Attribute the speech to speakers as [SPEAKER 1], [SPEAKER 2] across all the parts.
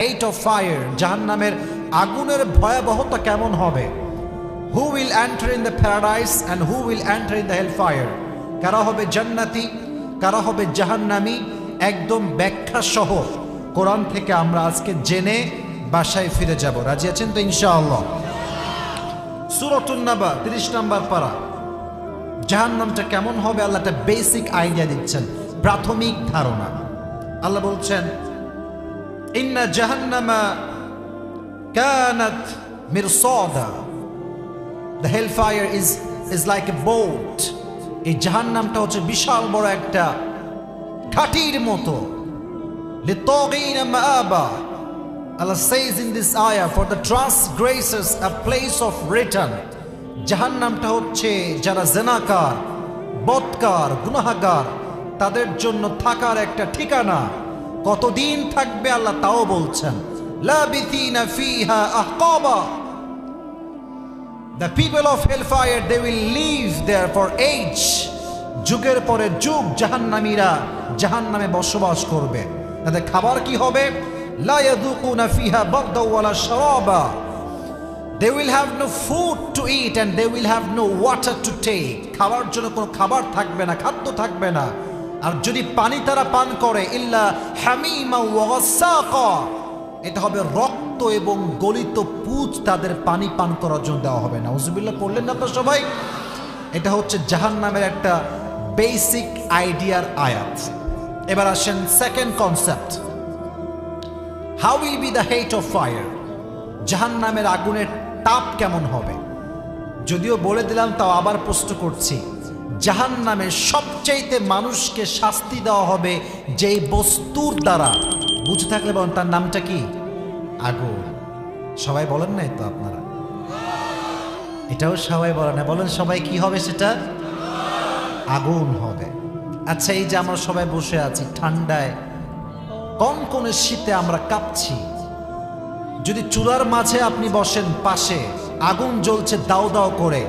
[SPEAKER 1] Fate of fire, জাহান্নামের আগুনের ভয়াবহতা কেমন হবে? Who will enter in the paradise and who will enter in the hellfire? কারা হবে জান্নাতি, কারা হবে জাহান্নামী? একদম ব্যাখ্যা সহ কোরআন থেকে আমরা আজকে জেনে বাসায় ফিরে যাব। রাজি আছেন তো ইনশাআল্লাহ? সূরাতুন নাবা 30 নম্বর পারা। জাহান্নামটা কেমন হবে আল্লাহ একটা বেসিক আইডিয়া দিচ্ছেন, প্রাথমিক ধারণা। আল্লাহ বলছেন ইন্না জাহান্নামা কানাত মিরসাদা, the hellfire is like a boat. এই জাহান্নামটা হচ্ছে বিশাল বড় একটা ঘাটির মতো। লিতাগিনা মাআবা, Allah says in this ayah, for the transgressors a place of return. জাহান্নামটা হচ্ছে যারা জিনাকার, বদকার, গুনাহগার তাদের জন্য থাকার একটা ঠিকানা। কতদিন থাকবে আল্লাহ তাও বলছেন। লাবিথিনা ফিহা আহকাবা, the people of hellfire they will live there for age. যুগের পরে যুগ জাহান্নামীরা জাহান্নামে বসবাস করবে। তাদের খাবার কি হবে? লা ইয়াযুকুনা ফিহা বারদা ওয়ালা শারাবা, they will have no food to eat and they will have no water to take. খাওয়ার জন্য কোনো খাবার থাকবে না, খাদ্য থাকবে না। আর যদি পানি তারা পান করে ইল্লা হামিমা ওয়া গাসাকা, এটা হবে রক্ত এবং গলিত পুঁজ, তাদের পানি পান করার জন্য দেওয়া হবে না। নাউজুবিল্লাহ পড়লেন না আপনারা সবাই? এটা হচ্ছে জাহান্নামের একটা বেসিক আইডিয়ার আয়াত। এবার আসেন second concept, how will be the hate of fire? জাহান্নামের আগুনের তাপ কেমন হবে? যদিও বলে দিলাম তাও আবার প্রশ্ন করছি, জাহান্নামে সবচাইতে মানুষকে শাস্তি দেওয়া হবে যেই বস্তুর দ্বারা, বুঝে থাকলে বলেন তার নামটা কি? আগুন। সবাই বলেন নাই তো আপনারা? এটাও সবাই বলেন না, বলেন সবাই কি হবে সেটা? আগুন হবে। আচ্ছা, এই যে আমরা সবাই বসে আছি ঠান্ডায়, কনকনে শীতে আমরা কাঁপছি, যদি চুলার মাঝে আপনি বসেন, পাশে আগুন জ্বলছে দাও দাও করে,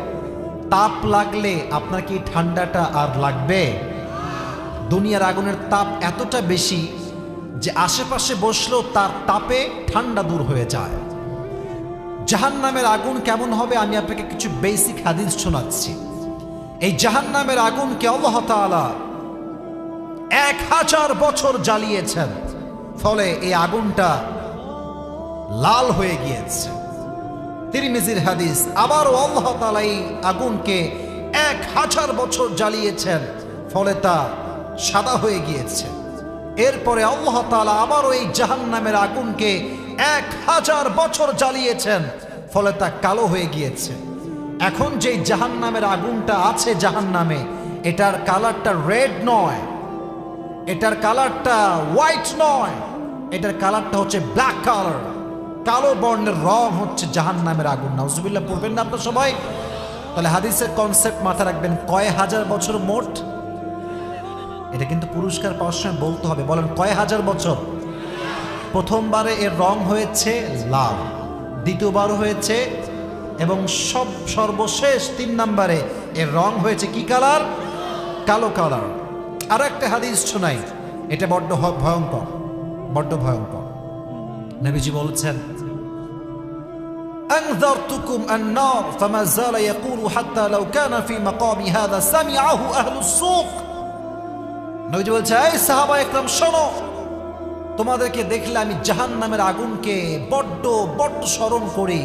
[SPEAKER 1] তাপ লাগলে আপনার কি ঠান্ডাটা আর লাগবে? দুনিয়ার আগুনের তাপ এতটা বেশি যে আশেপাশে বসলেও তার তাপে ঠান্ডা দূর হয়ে যায়। জাহান্নামের আগুন কেমন হবে আমি আপনাকে কিছু বেসিক হাদিস শোনাচ্ছি। এই জাহান্নামের আগুনকে আল্লাহ তাআলা 1000 বছর জ্বালিয়েছেন, ফলে এই আগুনটা লাল হয়ে গিয়েছে। তিরমিজির হাদিস। আবারও আল্লাহ তাআলা এই আগুনকে 1000 বছর জ্বালিয়েছেন, ফলে তা সাদা হয়ে গিয়েছে। এরপরে আল্লাহ তাআলা আবারও এই জাহান্নামের আগুনকে 1000 বছর জ্বালিয়েছেন, ফলে তা কালো হয়ে গিয়েছে। এখন যে জাহান্নামের আগুনটা আছে জাহান্নামে, এটার কালারটা রেড নয়, এটার কালারটা হোয়াইট নয়, এটার কালারটা হচ্ছে ব্ল্যাক কালার। কালো বর্ণের রং হচ্ছে জাহান্নামের আগুন। নাউজুবিল্লাহ পড়বেন না আপনারা সবাই? তাহলে হাদিসের কনসেপ্ট মাথা রাখবেন, কয় হাজার বছর মোট? এটা কিন্তু পুরস্কার পাওয়ার সময় বলতে হবে। বলেন কয় হাজার বছর? প্রথমবারে এর রং হয়েছে লাল, দ্বিতীয়বার হয়েছে এবং সর্বশেষ 3 নম্বরে এর রং হয়েছে কি কালার? কালো কালার। আর একটা হাদিস শোনাই, এটা বড্ড ভয়ঙ্কর, বড্ড ভয়ঙ্কর। নবীজি বলেছেন, أنذرتكم النار فما زال يقول حتى لو كان في مقامي هذا سمعه أهل السوق। নবীজি বলছে, এই সাহাবা একরাম শোনো, তোমাদেরকে দেখলে আমি জাহান্নামের আগুনকে বড্ড বড্ড স্মরণ করি।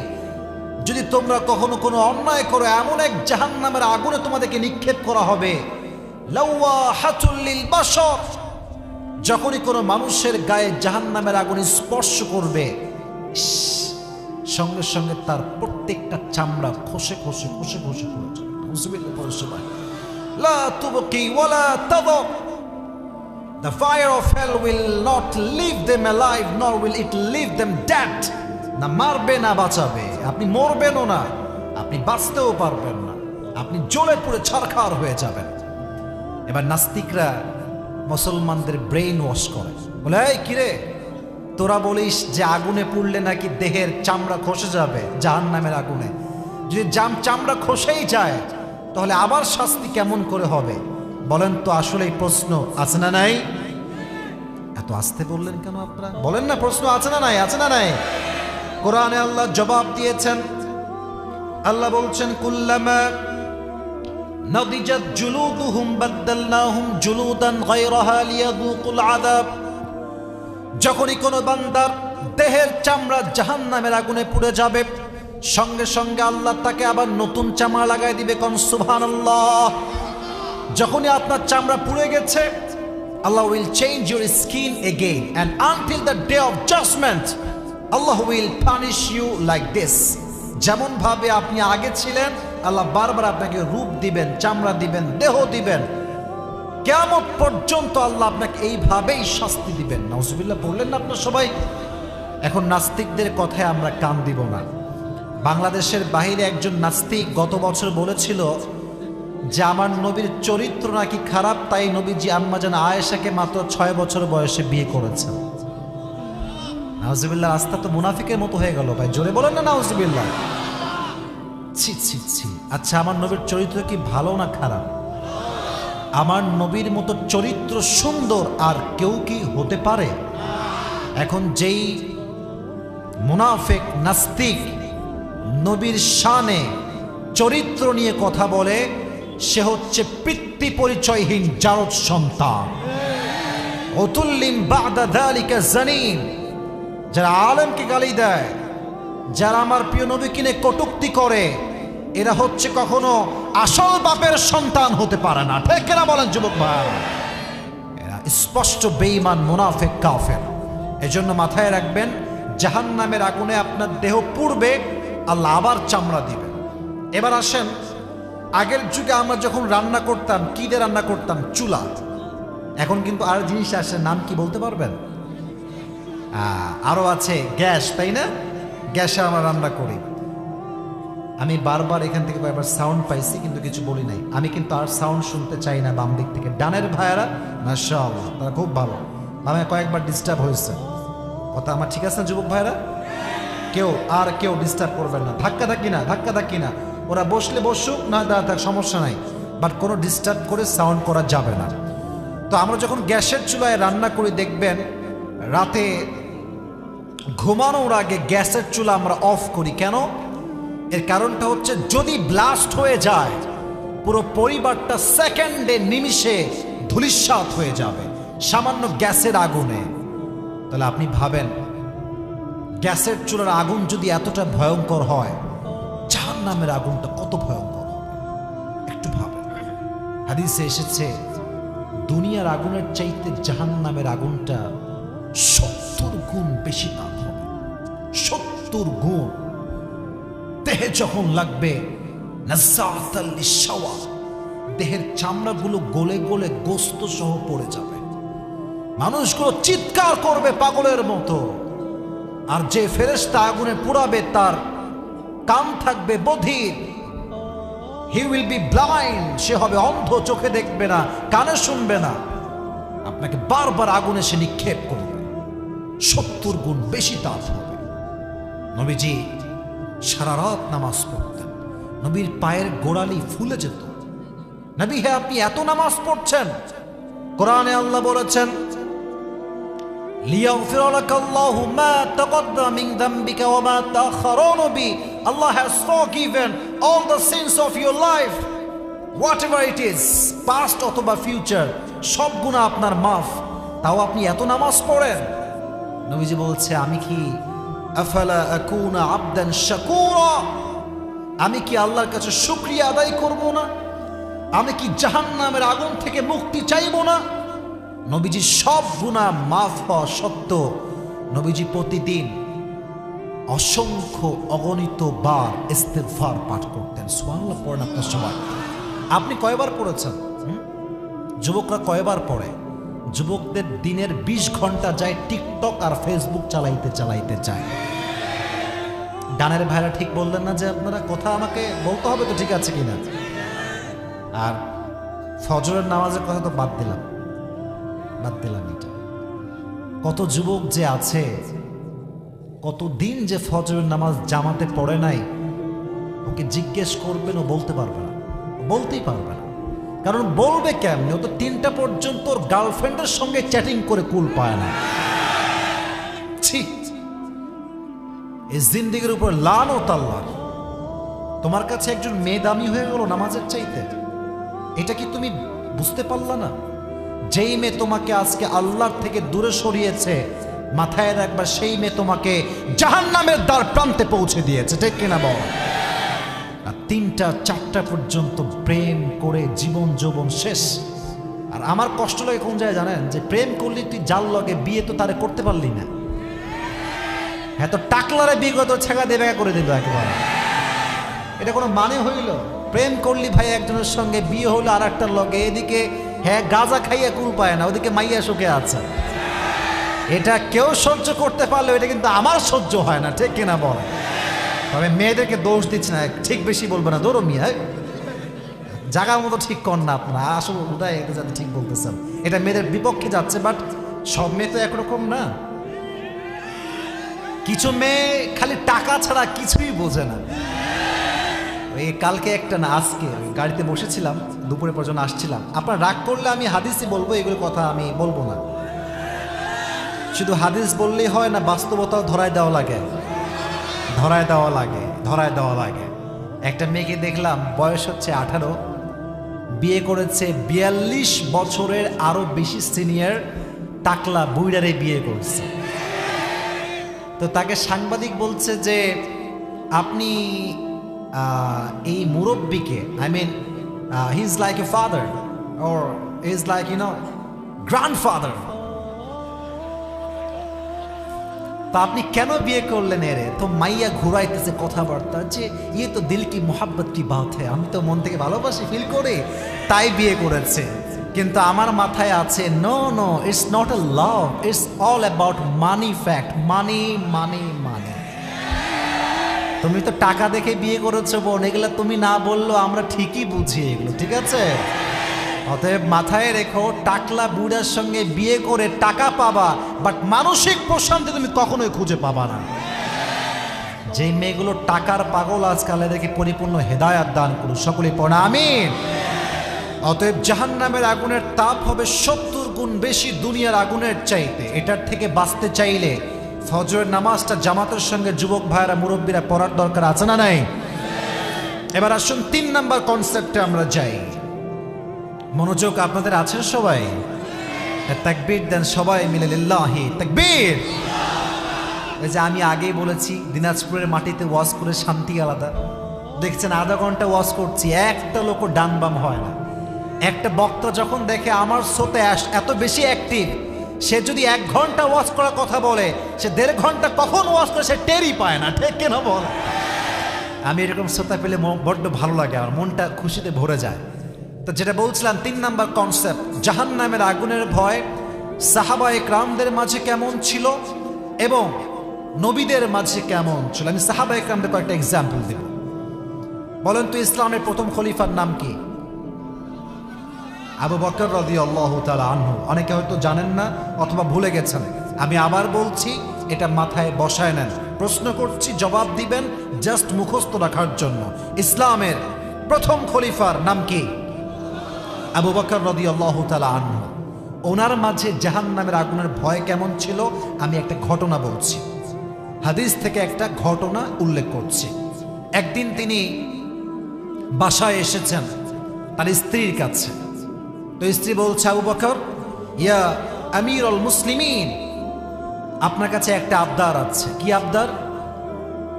[SPEAKER 1] যদি তোমরা কখনো কোনো অন্যায় করো, এমন এক জাহান্নামের আগুনে তোমাদেরকে নিক্ষেপ করা হবে, লাওয়াহাতুল লিল বাশর, যখনই কোনো মানুষের গায়ে জাহান্নামের আগুন স্পর্শ করবে, সঙ্গে সঙ্গে তার প্রত্যেকটা চামড়া খসে খসে খসে খসে পড়ে যাবে। নাউজুবিল্লাহ পড়ে সবাই। লা তুবকি ওয়ালা তাদক, the fire of hell will not leave them alive nor will it leave them dead. না মারবে না বাঁচাবে, আপনি মরবেনও না, আপনি বাঁচতেও পারবেন না, আপনি জ্বলে পুড়ে ছারখার হয়ে যাবেন। এবার নাস্তিকরা মুসলমানদের ব্রেইন ওয়াশ করে, বলে, এই কিরে তোরা বলিস যে আগুনে পুড়লে নাকি দেহের চামড়া খসে যাবে জাহান্নামের আগুনে, যদি চামড়া খসেই যায় তাহলে আবার শাস্তি কেমন করে হবে? বলেন তো, আসলে এই প্রশ্ন আছে না নাই? এত আস্তে বললেন কেন আপনারা? বলেন না, প্রশ্ন আছে না নাই? আছে না নাই? কোরআনে আল্লাহ জবাব দিয়েছেন। আল্লাহ বলছেন, কুল্লামা নাদিজাত জুলুদুহুম বাদদালনাহুম জুলুদান গায়রাহা লিয়াযুকুল আযাব। যখনই কোনো বান্দার দেহের চামড়া জাহান্নামের আগুনে পুড়ে যাবে, সঙ্গে সঙ্গে আল্লাহ তাকে আবার নতুন চামড়া লাগাই দিবে। কোন সুবহানাল্লাহ। যখনই আপনার চামড়া পুড়ে গেছে, Allah will change your skin again, and until the day of judgment Allah will punish you like this. যেমন ভাবে আপনি আগে ছিলেন, আল্লাহ বারবার আপনাকে রূপ দিবেন, চামড়া দিবেন, দেহ দিবেন। কিয়ামত পর্যন্ত আল্লাহ আপনাকে এইভাবেই শাস্তি দিবেন। নাউজুবিল্লাহ বললেন না আপনারা সবাই? এখন নাস্তিকদের কথায় আমরা কান দিব না। বাংলাদেশের বাইরে একজন নাস্তিক গত বছর বলেছিল যে আমার নবীর চরিত্র নাকি খারাপ, তাই নবীজি আম্মাজান আয়েশাকে মাত্র 6 বছর বয়সে বিয়ে করেছেন। নাউজুবিল্লাহ, রাস্তা তো মুনাফিকের মতো হয়ে গেল ভাই, জোরে বলেন না নাউজুবিল্লাহ। ছি ছি ছি। আচ্ছা, আমার নবীর চরিত্র কি ভালো না খারাপ? আমার নবীর মতো চরিত্র সুন্দর আর কেউ কি হতে পারে? এখন যেই মুনাফিক নাস্তিক নবীর শানে চরিত্র নিয়ে কথা বলে, সে হচ্ছে পিতৃ পরিচয়হীন জারদ সন্তান। উতুল্লিম বাদা যালিকা জানিম। যারা আলেমকে গালি দেয়, যারা আমার প্রিয় নবীকে নিয়ে কটূক্তি করে, এরা হচ্ছে কখনো আসল বাপের সন্তান হতে পারে না। ঠিক কিনা বলেন যুবক ভাই? এরা স্পষ্ট বেঈমান, মুনাফিক, কাফের। এজন্য মাথায় রাখবেন, জাহান্নামের আগুনে আপনার দেহ পুড়বে, আল্লাহ আবার চামড়া দিবে। এবার আসেন, আগের যুগে আমরা যখন রান্না করতাম, কি দিয়ে রান্না করতাম? চুলা। এখন কিন্তু আর জিনিস আসে, নাম কি বলতে পারবেন? আরো আছে গ্যাস, তাই না? গ্যাসে আমরা রান্না করি। আমি বারবার এখান থেকে কয়েকবার সাউন্ড পাইছি, কিন্তু কিছু বলি নাই। আমি কিন্তু আর সাউন্ড শুনতে চাই না। বাম দিক থেকে ডানের ভাইয়ারা মাশাআল্লাহ, তারা খুব ভালো। আমি কয়েকবার ডিস্টার্ব হয়েছে, কথা আমার ঠিক আছে না যুবক ভাইরা? কেউ ডিস্টার্ব করবেন না। ধাক্কা ধাক্কি না। ওরা বসলে বসুক, না দাঁড়া থাক, সমস্যা নাই, বাট কোনো ডিস্টার্ব করে সাউন্ড করা যাবে না। তো আমরা যখন গ্যাসের চুলায় রান্না করি, দেখবেন রাতে ঘুমানোর আগে গ্যাসের চুলা আমরা অফ করি। কেন? এর কারণটা হচ্ছে, যদি ব্লাস্ট হয়ে যায়, পুরো পরিবারটা সেকেন্ডে, নিমিষে ধূলিসাৎ হয়ে যাবে সামান্য গ্যাসের আগুনে। তাহলে আপনি ভাবেন, গ্যাসের চুলার আগুন যদি এতটা ভয়ঙ্কর হয়, জাহান্নামের আগুনটা কত ভয়ঙ্কর হবে একটু ভাবেন। হাদিসে এসেছে, দুনিয়ার আগুনের চাইতে জাহান্নামের আগুনটা 70 গুণ বেশি তাপ হবে। 70 গুণ। দেহে যখন লাগবে, নাযাআতাল লিশাওয়া, দেহের চামড়াগুলো গলে গলে গোস্ত সহ পড়ে যাবে। মানুষগুলো চিৎকার করবে পাগলের মতো। আর যে ফেরেশতা আগুনে পুড়াবে, তার কান থাকবে বধির। He will be blind. সে হবে অন্ধ, চোখে দেখবে না, কানে শুনবে না। আপনাকে বারবার আগুনে সে নিক্ষেপ করবে। 70 গুণ বেশি তাপ হবে। নবীজি সারা রাত নামাজ পড়তেন। নবীর পায়ের গোড়ালি ফুলে যেত। নবী, হে আপনি এত নামাজ পড়ছেন? কোরআনে আল্লাহ বলেছেন, লিয়াগফির লাকাল্লাহু মা তাকাদ্দামা মিন যামবিকা ওয়া মা তাআখারা। নবী, Allah has forgiven all the sins of your life, whatever it is, past অথবা ফিউচার, সব গুনাহ আপনার মাফ। তাও আপনি এত নামাজ পড়েন? নবীজি বলছে, আমি কি আফালা আকুনা আবদান শাকুরা, আমি কি আল্লাহর কাছে শুকরিয়া আদায় করব না? আমি কি জাহান্নামের আগুন থেকে মুক্তি চাইব না? নবীজি সব গুনাহ মাফ হওয়া সত্ত্বেও নবীজি প্রতিদিন অসংখ্য অগণিত বার ইস্তিগফার পাঠ করতেন। সুবহানাল্লাহ পড়েন আপনার সবাই। আপনি কয়বার পড়েছেন? যুবকরা কয়বার পড়ে? যুবকদের দিনের 20 ঘন্টা যায় টিকটক আর ফেসবুক চালাইতে চায়। ডানের ভাইরা ঠিক বললেন না যে আপনারা? কথা আমাকে বলতে হবে তো, ঠিক আছে কিনা? আর ফজরের নামাজের কথা তো বাদ দিলাম এটা। কত যুবক যে আছে, কতদিন যে ফজরের নামাজ জামাতে পড়ে নাই, ওকে জিজ্ঞেস করবেন, ও বলতে পারবে না, বলতেই পারবে না। কারণ বলবে কেমনি, ও তো 3টা পর্যন্ত ওর গার্লফ্রেন্ডের সঙ্গে চ্যাটিং করে কুল পায় না। ঠিক এই জিন্দিগির উপর লানত আল্লাহর। তোমার কাছে একজন মেয়ে দামি হয়ে গেল নামাজের চাইতে, এটা কি তুমি বুঝতে পারলা না? যেই মেয়ে তোমাকে আজকে আল্লাহর থেকে দূরে সরিয়েছে, মাথায় রাখবা সেই মেয়ে তোমাকে জাহান্নামের দ্বার প্রান্তে পৌঁছে দিয়েছে, ঠিক কিনা বল? আর 3টা 4টা পর্যন্ত প্রেম করে জীবন যৌবন শেষ। আর আমার কষ্ট লাগে কোন জায়গায় জানেন, যে প্রেম করলি তুই যার লগে বিয়ে তো তারে করতে পারলি না, হ্যাঁ তো টাকলারে বিয়ে করে তো ছেঁকা দেবে করে দেবে একেবারে। এটা কোনো মানে হইল? প্রেম করলি ভাই একজনের সঙ্গে, বিয়ে হলো আর একটার লগে, এদিকে হ্যাঁ গাঁজা খাইয়া কুল পায় না, ওদিকে মাইয়া সুখে আছে। এটা কেউ সহ্য করতে পারলো, এটা কিন্তু আমার সহ্য হয় না, ঠিক কিনা বল? তবে মেয়েদেরকে দোষ দিচ্ছে না, ঠিক বেশি বলবে না, দৌড়ো মিয়া জাগার মতো ঠিক কর না আপনারা, আসলে উদয় যাতে ঠিক বলতেছেন, এটা মেয়েদের বিপক্ষে যাচ্ছে। বাট সব মেয়ে তো একরকম না, কিছু মেয়ে খালি টাকা ছাড়া কিছুই বোঝে না। এই কালকে একটা না আজকে গাড়িতে বসেছিলাম, দুপুরে পর্যন্ত আসছিলাম। আপনার রাগ করলে আমি হাদিসই বলবো, এগুলো কথা আমি বলবো না। শুধু হাদিস বললেই হয় না, বাস্তবতাও ধরায় দেওয়া লাগে, ধরায় দেওয়া লাগে, ধরায় দেওয়া লাগে। একটা মেয়েকে দেখলাম, বয়স হচ্ছে 18, বিয়ে করেছে 42 বছরের আরো বেশি সিনিয়র টাকলা বুইড়ারে বিয়ে করছে। তো তাকে সাংবাদিক বলছে যে আপনি এই মুরব্বীকে, I mean he is like a father or is like grandfather, তা আপনি কেন বিয়ে করলেন এরে? তো মাইয়া ঘুরাইতেছে কথাবার্তা যে ইয়ে তো দিল কি মোহাব্বত কি বাত হ্যাঁ, আমি তো মন থেকে ভালোবাসি, ফিল করি, তাই বিয়ে করেছে। কিন্তু আমার মাথায় আছে no no, it's not a love, it's all about money, fact, money money money. তুমি তো টাকা দেখে বিয়ে করেছো বোন, এগুলো তুমি না বললেও আমরা ঠিকই বুঝি এগুলো, ঠিক আছে? অতএব মাথায় রেখো, টাকলা বুড়ার সঙ্গে বিয়ে করে টাকা পাবা, বাট মানসিক প্রশান্তি তুমি কখনোই খুঁজে পাবা না। যে মেয়েগুলো টাকার পাগল, আজকাল এদেরকে পরিপূর্ণ হেদায়াত দান করুন, সকলেই পড়া আমিন। অতএব জাহান্নামের আগুনের তাপ হবে 70 গুণ বেশি দুনিয়ার আগুনের চাইতে। এটার থেকে বাঁচতে চাইলে ফজরের নামাজটা জামাতের সঙ্গে যুবক ভাইয়েরা, মুরব্বীরা পড়ার দরকার আছে না নাই? এবার আসুন 3 নাম্বার কনসেপ্টে আমরা যাই। মনোযোগ আপনাদের আছে সবাই? তাকবীর দেন সবাই মিলে, লিল্লাহি তাকবীর। এই যে আমি আগেই বলেছি, দিনাজপুরের মাটিতে ওয়াজ করে শান্তি আলাদা। দেখছেন আধা ঘন্টা ওয়াজ করছি, একটা লোক ডান বাম হয় না। একটা বক্তা যখন দেখে আমার শ্রোতে এত বেশি অ্যাক্টিভ, সে যদি 1 ঘন্টা ওয়াজ করার কথা বলে, সে 1.5 ঘন্টা কখন ওয়াজ করে সে টেরই পায় না, ঠিক কেন বল? আমি এরকম শ্রোতা পেলে বড্ড ভালো লাগে, আমার মনটা খুশিতে ভরে যায়। তো যেটা বলছিলাম, 3 নাম্বার কনসেপ্ট, জাহান্নামের আগুনের ভয় সাহাবায়ে কেরামদের মাঝে কেমন ছিল এবং নবীদের মাঝে কেমন ছিল। আমি সাহাবায়ে কেরামদের কয়েকটা এক্সাম্পল দেব। বলেন তো ইসলামের প্রথম খলিফার নাম কি? আবু বকর রাদিয়াল্লাহু তাআলা আনহু। অনেকে হয়তো জানেন না অথবা ভুলে গেছেন, আমি আবার বলছি, এটা মাথায় বসায় নেন। প্রশ্ন করছি, জবাব দিবেন জাস্ট মুখস্থ রাখার জন্য। ইসলামের প্রথম খলিফার নাম কি? আবু বকর রাদিয়াল্লাহু তাআলা আনহু। ওনার মাঝে জাহান্নামের আগুনের ভয় কেমন ছিল আমি একটা ঘটনা বলছি, হাদিস থেকে একটা ঘটনা উল্লেখ করছি। একদিন তিনি বাসায় এসেছেন তার স্ত্রীর কাছে। তো স্ত্রী বলছে, আবু বকর, ইয়া আমিরুল মুসলিমিন, আপনার কাছে একটা আবদার আছে। কি আবদার?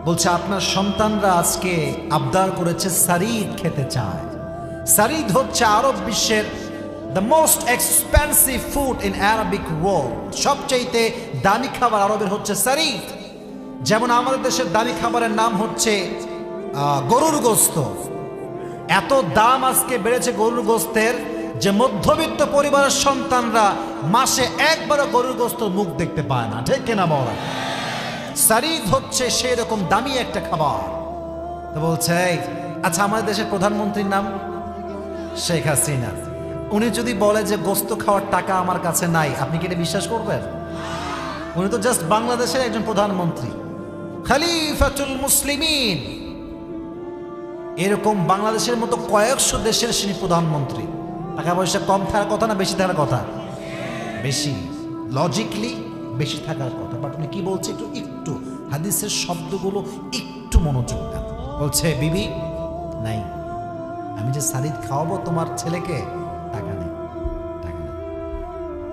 [SPEAKER 1] বলছে আপনার সন্তানরা আজকে আবদার করেছে সারিদ খেতে চায়। সারিদ হচ্ছে আরব বিশ্বের the most expensive food in Arabic world. সবচাইতে দামি খাবার আরবের হচ্ছে সারিদ। যেমন আমাদের দেশের দামি খাবারের নাম হচ্ছে গরুর গোস্ত। এত দাম আজকে বেড়েছে গরুর গোস্তের যে মধ্যবিত্ত পরিবারের সন্তানরা মাসে একবারও গরুর গোস্ত মুখ দেখতে পায় না, ঠিক কিনা বলা? সারিদ হচ্ছে সেই রকম দামি একটা খাবার। তো বলছে, আচ্ছা আমাদের দেশের প্রধানমন্ত্রীর নাম শেখ হাসিনা। উনি যদি বলে যে গোস্ত খাওয়ার টাকা আমার কাছে নাই, আপনি কি এটা বিশ্বাস করবেন? উনি তো জাস্ট বাংলাদেশের একজন প্রধানমন্ত্রী, খলিফাতুল মুসলিমিন। এরকম বাংলাদেশের মতো কয়েকশো দেশের তিনি প্রধানমন্ত্রী। টাকা পয়সা কম থাকার কথা না বেশি থাকার কথা? বেশি, লজিকলি বেশি থাকার কথা। বাট উনি কি বলছে, একটু একটু হাদিসের শব্দগুলো একটু মনোযোগ দেন। বলছে বিবি নাই, আমি যে সারিদ খাওয়াবো তোমার ছেলেকে, টাকা নেই, টাকা নেই।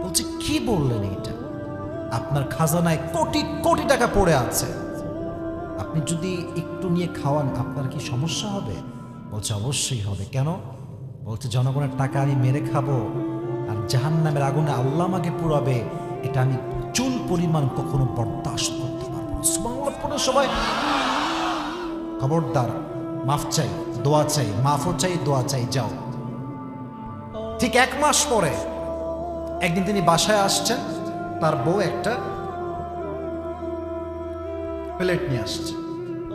[SPEAKER 1] বলছে কি বললেন এটা? আপনার খাজানায় কোটি কোটি টাকা পড়ে আছে, আপনি যদি একটু নিয়ে খাওয়ান আপনার কি সমস্যা হবে? বলছে অবশ্যই হবে। কেন? বলছে জনগণের টাকা আমি মেরে খাবো আর জাহান্নামের আগুনে আল্লাহ আমাকে পুরাবে, এটা আমি চুল পরিমাণ কখনো বরদাস্ত করতে পারবো না। সুবহানাল্লাহ পড়ে সবাই খবরদার, মাফ চাই, দোয়া চাই, মাফও চাই, দোয়া চাই, যাও। ঠিক 1 মাস পরে একদিন তিনি বাসায় আসছেন, তার বউ একটা প্লেট নিয়ে আসছে।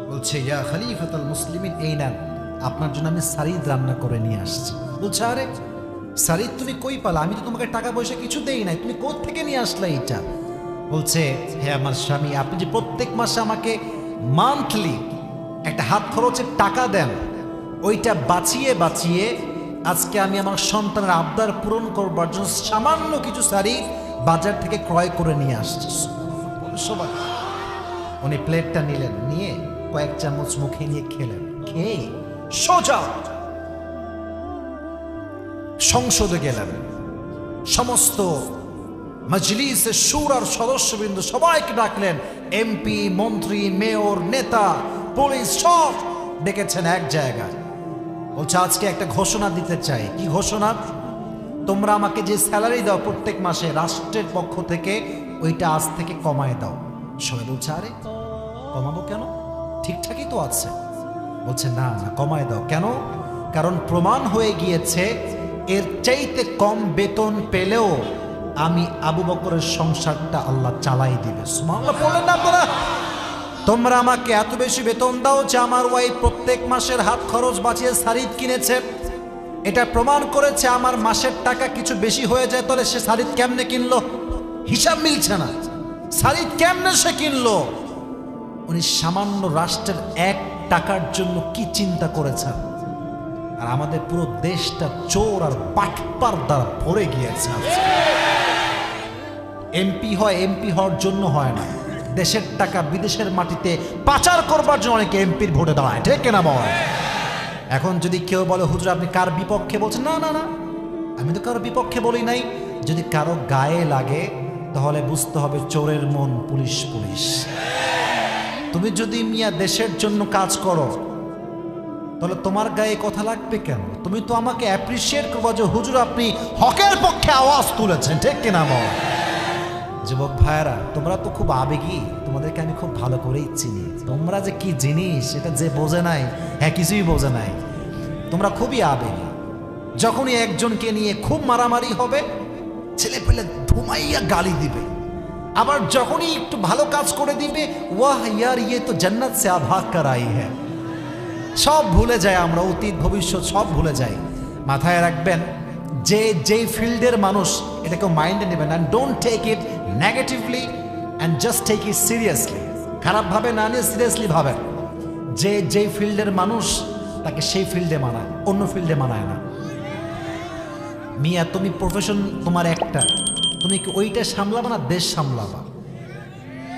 [SPEAKER 1] বলছে ইয়া খলিফাতুল মুসলিমিন, এই নেন আপনার জন্য আমি সারিদ রান্না করে নিয়ে আসছি। বলছে আরে সারিদ তুমি কই পালা? আমি তো তোমাকে টাকা পয়সা কিছু দেই নাই, তুমি কোথা থেকে নিয়ে আসলে এটা? বলছে হে আমার স্বামী, আপনি যে প্রত্যেক মাসে আমাকে মান্থলি একটা হাত খরচের টাকা দেন, ওইটা বাঁচিয়ে বাঁচিয়ে আজকে আমি আমার সন্তানের আবদার পূরণ করবার জন্য সামান্য কিছু সারিদ বাজার থেকে ক্রয় করে নিয়ে আসছি। সবাই উনি প্লেটটা নিলেন, নিয়ে কয়েক চামচ মুখে নিয়ে খেলেন, খেয়ে সোজা সংসদে গেলেন। সমস্ত মজলিসের শুরার সদস্যবৃন্দ সবাইকে ডাকলেন, এমপি, মন্ত্রী, মেয়র, নেতা, পুলিশ সব ডেকেছেন এক জায়গায়। বলছে আজকে একটা ঘোষণা দিতে চাই। কি ঘোষণা? তোমরা আমাকে যে স্যালারি দাও প্রত্যেক মাসে রাষ্ট্রের পক্ষ থেকে, ওইটা আজ থেকে কমায় দাও। সবাই বলছে আরে কমাবো কেন, ঠিকঠাকই তো আছে। বলছে না না, কমায় দাও। কেন? কারণ প্রমাণ হয়ে গিয়েছে এর চাইতে কম বেতন পেলেও আমি আবু বকরের সংসারটা আল্লাহ চালাই দিবে। সুবহানাল্লাহ বললেন না আপনারা? তোমরা আমাকে এত বেশি বেতন দাও যে আমার ওয়াইফ প্রত্যেক মাসের হাত খরচ বাঁচিয়ে সারিদ কিনেছে, এটা প্রমাণ করেছে আমার মাসের টাকা কিছু বেশি হয়ে যায়, তাহলে সে সারিদ কেমনে কিনলো? হিসাব মিলছে না, সারিদ কেমনে সে কিনলো? উনি সামান্য রাষ্ট্রের 1 টাকার জন্য কি চিন্তা করেছেন। আর আমাদের পুরো দেশটা চোর আর বাটপার দ্বারা ভরে গিয়েছে। এমপি হয়, এমপি হওয়ার জন্য হয় না, দেশের টাকা বিদেশের মাটিতে পাচার করবার জন্য অনেকে এমপির ভোটে দাঁড়ায়, ঠিক কিনা বল? এখন যদি কেউ বলে হুজুর আপনি কার বিপক্ষে বলছেন, না না না, আমি তো কারো বিপক্ষে বলি নাই। যদি কারো গায়ে লাগে তাহলে বুঝতে হবে চোরের মন পুলিশ পুলিশ। তুমি যদি মিয়া দেশের জন্য কাজ করো তাহলে তোমার গায়ে কথা লাগবে কেন? তুমি তো আমাকে অ্যাপ্রিসিয়েট করবো যে হুজুর আপনি হকের পক্ষে আওয়াজ তুলেছেন, ঠিক কিনা বল? যুবক ভাইয়েরা, তোমরা তো খুব আবেগী, তোমাদেরকে আমি খুব ভালো করেই চিনি। তোমরা যে কি জিনিস এটা যে বোঝে নাই, হ্যাঁ কিছুই বোঝে নাই। তোমরা খুবই আবেগী। যখনই একজনকে নিয়ে খুব মারামারি হবে, ছেলে পেলে ধুমাইয়া গালি দিবে। আবার যখনই একটু ভালো কাজ করে দিবে, ওয়াহ ইয়ার ইয়ে তো জান্নাত সে আভাগ করাই হ্যাঁ। সব ভুলে যায় আমরা, অতীত ভবিষ্যৎ সব ভুলে যাই। মাথায় রাখবেন যে যেই ফিল্ডের মানুষ, এটাকে মাইন্ডে নেবেন, and don't take it negatively and just take it seriously. খারাপভাবে না নিয়ে সিরিয়াসলি ভাবেন। যে যেই ফিল্ডের মানুষ তাকে সেই ফিল্ডে মানায়, অন্য ফিল্ডে মানায় না। মিয়া তুমি প্রফেশন তোমার একটা, তুমি কি ওইটা সামলাবা না দেশ সামলাবা?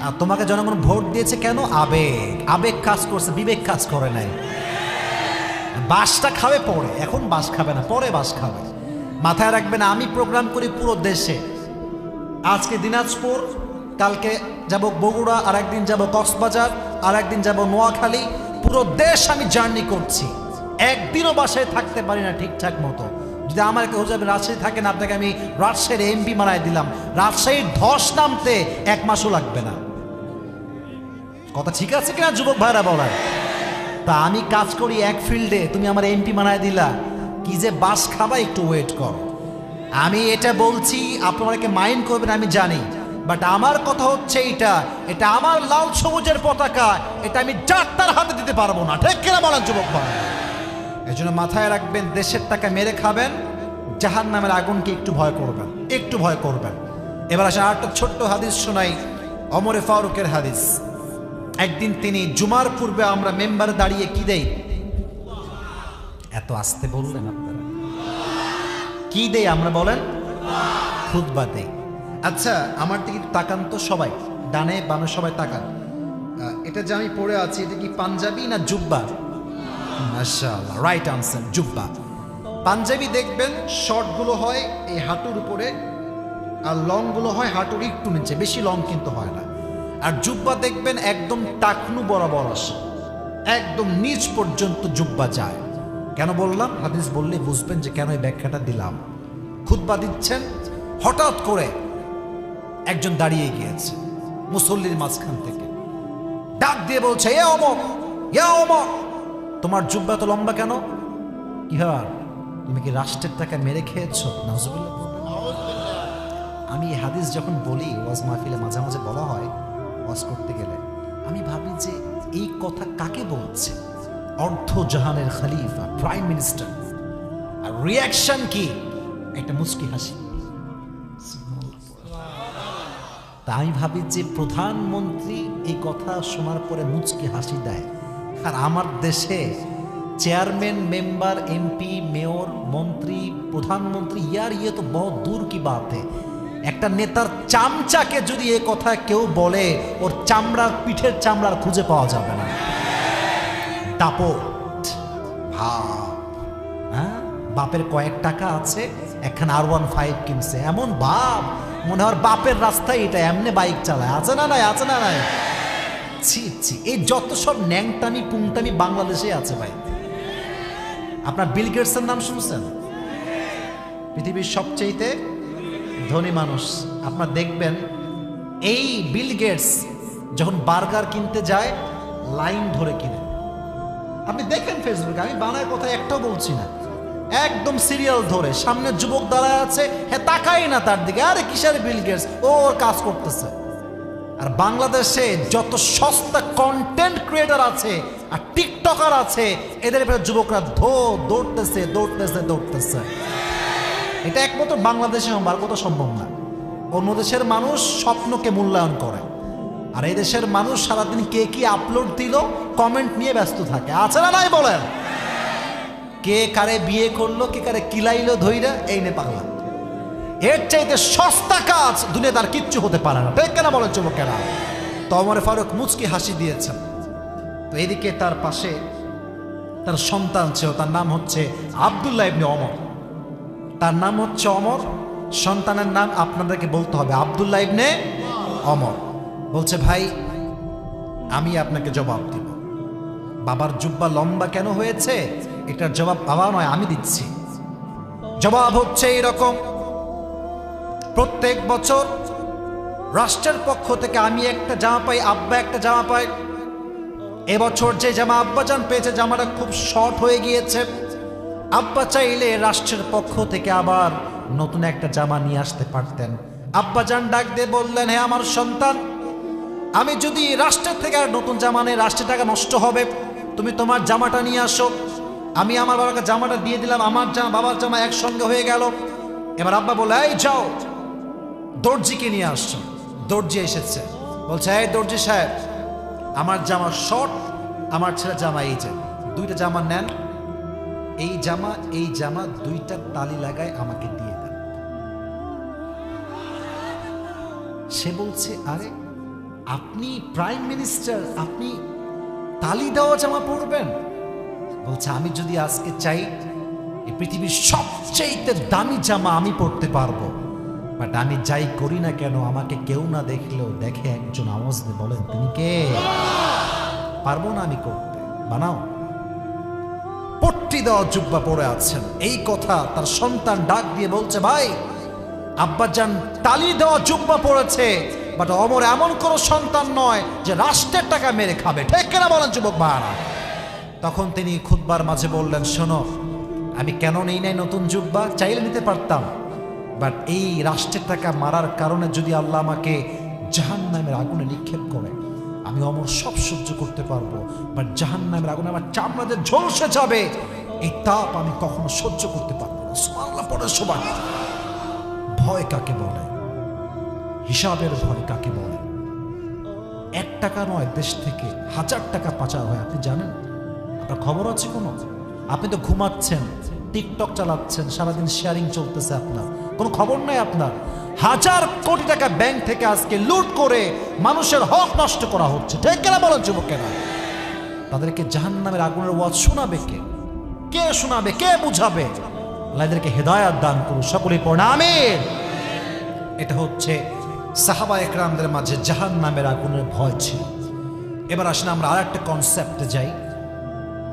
[SPEAKER 1] আর তোমাকে জনগণ ভোট দিয়েছে কেন? আবেগ, আবেগ কাজ করছে, বিবেক কাজ করে নাই। বাসটা খাবে পরে, এখন বাস খাবে না, পরে বাস খাবে। মাথায় রাখবেন, আমি প্রোগ্রাম করি পুরো দেশে। আজকে দিনাজপুর, কালকে যাব বগুড়া, আর একদিন যাব কক্সবাজার, আর একদিন যাব নোয়াখালী। পুরো দেশ আমি জার্নি করছি, একদিনও বাসায় থাকতে পারি না ঠিকঠাক মতো। যদি আমার কেউ যাবে রাজশাহী থাকেন, আপনাকে আমি রাজশাহীর এমপি বানায় দিলাম, রাজশাহীর ধস নামতে 1 মাসও লাগবে না। কথা ঠিক আছে কিনা যুবক ভাইরা বলেন? তা আমি কাজ করি এক ফিল্ডে, তুমি আমার এমপি বানায় দিলা, কি যে বাস খাবা, একটু ওয়েট কর। আমি এটা বলছি, আপনাকে মাইন্ড করবেন আমি জানি, বাট আমার কথা হচ্ছে এটা আমার লাল সবুজের পতাকা, এটা আমি যাত্রার হাতে দিতে পারবো না, ঠিক কিনা বলেন যুবক ভাই? এই জন্য মাথায় রাখবেন, দেশের টাকা মেরে খাবেন, জাহান্নামের আগুনকে একটু ভয় করবেন, একটু ভয় করবেন। এবার আসে আরেকটা ছোট্ট হাদিস শোনাই, ওমরে ফারুকের হাদিস। একদিন তিনি জুমার পূর্বে আমরা মেম্বারে দাঁড়িয়ে কি দেই, এত আস্তে বললেন আপনারা? কি দেই আমরা বলেন? খুতবা দেই। আচ্ছা, আমার দিকে একটু তাকান তো সবাই, ডানে বামে সবাই তাকান। এটা যে আমি পরে আছি এটা কি পাঞ্জাবি না জুব্বা? মাশাআল্লাহ, রাইট আনসার, জুব্বা। পাঞ্জাবি দেখবেন শর্টগুলো হয় এই হাঁটুর উপরে, আর লংগুলো হয় হাঁটুর একটু নিচে, বেশি লং কিন্তু হয় না। আর জুব্বা দেখবেন একদম টাকনু বরাবর আসে, একদম নিচ পর্যন্ত জুব্বা যায়। কেন বললাম? হাদিস বললে বুঝবেন যে কেন এই ব্যাখ্যাটা দিলাম। খুতবা দিচ্ছেন, হঠাৎ করে একজন দাঁড়িয়ে গিয়েছে মুসল্লির মাঝখান থেকে, ডাক দিয়ে বলছে, এ ওমর, এ ওমর, তোমার জুব্বা তো লম্বা কেন? কি হয়, তুমি কি রাষ্ট্রের টাকা মেরে খেয়েছো? নাউজুবিল্লাহ। আমি এই হাদিস যখন বলি, ওয়াজ মাহফিলে মাঝে মাঝে বলা হয় ওয়াজ করতে গেলে, আমি ভাবি যে এই কথা কাকে বলছে? অর্ধ জাহানের খলিফা, প্রাইম মিনিস্টার, আর রিয়াকশন কি? একটা মুচকি হাসি। তা আমি ভাবি যে প্রধানমন্ত্রী এই কথা শোনার পরে মুচকি হাসি দেয়, আর আমার দেশে চেয়ারম্যান, মেম্বার, এমপি, মেয়র, মন্ত্রী, প্রধানমন্ত্রী, ইয়ার ইয়ে তো বহুত দূর কি বাত। একটা নেতার চামচাকে যদি এ কথা কেউ বলে, ওর চামড়ার, পিঠের চামড়ার খুঁজে পাওয়া যাবে না। দাপট ভাব, হ্যাঁ, বাপের কয়েক টাকা আছে, একখানা R15 কিনছে, এমন ভাব মনে হয় বাপের রাস্তায় এটা এমনি বাইক চালায়। আছে না নাই? আছে না নাই? ছি ছি, এই যত সব ন্যাংটামি পুংটামি বাংলাদেশে আছে ভাই। আপনার বিল গেটসের নাম শুনছেন? পৃথিবীর সবচেয়ে ধনী মানুষ। আপনার দেখবেন এই বিল গেটস যখন বার্গার কিনতে যায় লাইন ধরে কিনে। আপনি দেখেন ফেসবুকে, আমি বানায় কথা একটাও বলছি না, একদম সিরিয়াল ধরে সামনের যুবক দাঁড়ায় আছে, হ্যাঁ তাকাই না তার দিকে, আরে কিসের বিল গেটস, ওর কাজ করতেছে। আর বাংলাদেশে যত সস্তা কন্টেন্ট ক্রিয়েটর আছে আর টিকটকার আছে, এদের উপরে যুবকরা দৌড়তেছে দৌড়তেছে দৌড়তেছে। এটা একমাত্র বাংলাদেশে আর কোথাও সম্ভব না। অন্য দেশের মানুষ স্বপ্নকে মূল্যায়ন করে, আর এই দেশের মানুষ সারাদিন কে কি আপলোড দিল কমেন্ট নিয়ে ব্যস্ত থাকে। আছে না নাই বলেন? কে কারে বিয়ে করলো, কে কারে কিলাইলো ধইরা, এই নে পাগলা। এর চাইতে সস্তা কাজ দুনিয়াতে আর কিচ্ছু হতে পারে না, ঠিক কেনা বলেন যুবকেরা? তো ওমর ফারুক মুচকি হাসি দিয়েছেন। তো এদিকে তার পাশে তার সন্তান ছিল, তার নাম হচ্ছে আব্দুল্লাহ ইবনে ওমর। তার নাম হচ্ছে ওমর, সন্তানের নাম আপনাদেরকে বলতে হবে আব্দুল্লাহ ইবনে ওমর। বলছে, ভাই আমি আপনাকে জবাব দিব। বাবার জুব্বা লম্বা কেন হয়েছে এটার জবাব বাবা নয়, আমি দিচ্ছি। জবাব হচ্ছে এইরকম, প্রত্যেক বছর রাষ্ট্রের পক্ষ থেকে আমি একটা জামা পাই, আব্বা একটা জামা পাই। এবছর যে জামা আব্বাজান পেয়েছে, জামাটা খুব শর্ট হয়ে গিয়েছে। আব্বা চাইলে রাষ্ট্রের পক্ষ থেকে আবার নতুন একটা জামা নিয়ে আসতে পারতেন। আব্বাজান ডাক দিয়ে বললেন, হে আমার সন্তান, আমি যদি রাষ্ট্রের থেকে আর নতুন জামা নেই, রাষ্ট্রের টাকা নষ্ট হবে, তুমি তোমার জামাটা নিয়ে আসো। আমি আমার বাবাকে জামাটা দিয়ে দিলাম, আমার জামা বাবার জামা একসঙ্গে হয়ে গেল। এবার আব্বা বলে, এই যাও দর্জিকে নিয়ে আসছো। দর্জি এসেছে, বলছে, এই দর্জি সাহেব, আমার জামা শর্ট, আমার ছেলে জামা এই যে, দুইটা জামা নেন, এই জামা দুইটা তালি লাগায় আমাকে দিয়ে দেন। সে বলছে, আরে আপনি প্রাইম মিনিস্টার, আপনি তালি দেওয়া জামা পরবেন? বলছে, আমি যদি আজকে চাই এই পৃথিবীর সবচেয়ে দামি জামা আমি পরতে পারবো, বাট আমি যাই করি না কেন আমাকে কেউ না দেখলেও দেখে একজন আওয়াজ দিয়ে বলেন, তুমি কে? পারবো না আমি করতে, বানাও। পট্টি দেওয়া জুব্বা পরে আছেন, এই কথা তার সন্তান ডাক দিয়ে বলছে, ভাই আব্বাজান তালি দেওয়া জুব্বা পড়েছে, বাট ওমর এমন কোন সন্তান নয় যে রাষ্ট্রের টাকা মেরে খাবে, ঠিক কিনা বলেন যুবক ভাইরা? তখন তিনি খুতবার মাঝে বললেন, শোনো, আমি কেন নেই নাই নতুন জুব্বা, চাইলে নিতে পারতাম, বাট এই রাষ্ট্রের টাকা মারার কারণে যদি আল্লাহ আমাকে জাহান্নামের আগুনে নিক্ষেপ করে, আমি ওমর সব সহ্য করতে পারবো, বাট জাহান্নামের আগুনে আমার চামড়াতে ঝলসে যাবে, এই তাপ আমি কখনো সহ্য করতে পারবো না। সুবহানাল্লাহ পড়ে সবাই। ভয় কাকে বলে? হিসাবের ভয় কাকে বলে? 1 টাকা নয়, দেশ থেকে 1000 টাকা পাচার হয়, আপনি জানেন? আপনার খবর আছে কোনো? আপনি তো ঘুমাচ্ছেন, টিকটক চালাচ্ছেন, সারাদিন শেয়ারিং চলতেছে, আপনার কোনো খবর নাই। আপনার হাজার কোটি টাকা ব্যাংক থেকে আজকে লুট করে মানুষের হক নষ্ট করা হচ্ছে, ঠিক কেনা বলেন যুবকেরা? তাদেরকে জাহান্নামের আগুনের ওয়াজ শোনাবে কে? কে শোনাবে, কে বুঝাবে? আল্লাহ এদেরকে হেদায়াত দান করুন, সকলেই পড়েন আমিন। এটা হচ্ছে সাহাবা একরামদের মাঝে জাহান্নামের আগুনের ভয় ছিল। এবার আসলে আমরা আর একটা কনসেপ্টে যাই,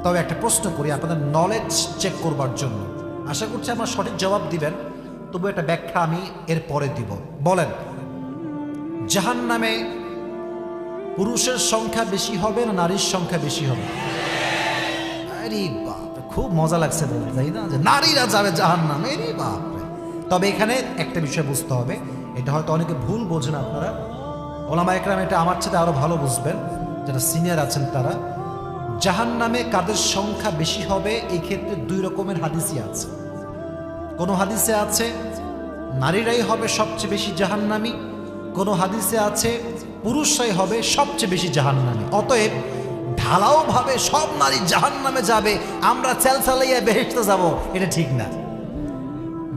[SPEAKER 1] তবে একটা প্রশ্ন করি আপনাদের নলেজ চেক করবার জন্য। আশা করছি আপনারা সঠিক জবাব দিবেন, তবু একটা ব্যাখ্যা আমি এর পরে দিব। বলেন, জাহান্নামে পুরুষের সংখ্যা বেশি হবে না নারীর সংখ্যা বেশি হবে? আরে বাপ, খুব মজা লাগছে বলতে, তাই না, যে নারীরা যাবে জাহান্নামে। আরে বাপ। তবে এখানে একটা বিষয় বুঝতে হবে, এটা হয়তো অনেকে ভুল বোঝেন আপনারা, ওলামা একরাম এটা আমার সাথে আরো ভালো বুঝবেন, যারা সিনিয়র আছেন তারা। জাহান্নামে কাদের সংখ্যা বেশি হবে এই ক্ষেত্রে দুই রকমের হাদিসই আছে। কোন হাদিসে আছে নারীরাই হবে সবচেয়ে বেশি জাহান্নামী, কোন হাদিসে আছে পুরুষরাই হবে সবচেয়ে বেশি জাহান্নামী। অতএব ঢালাও ভাবে সব নারী জাহান্নামে যাবে, আমরা চালাইয়া বেহেশতে যাব, এটা ঠিক না।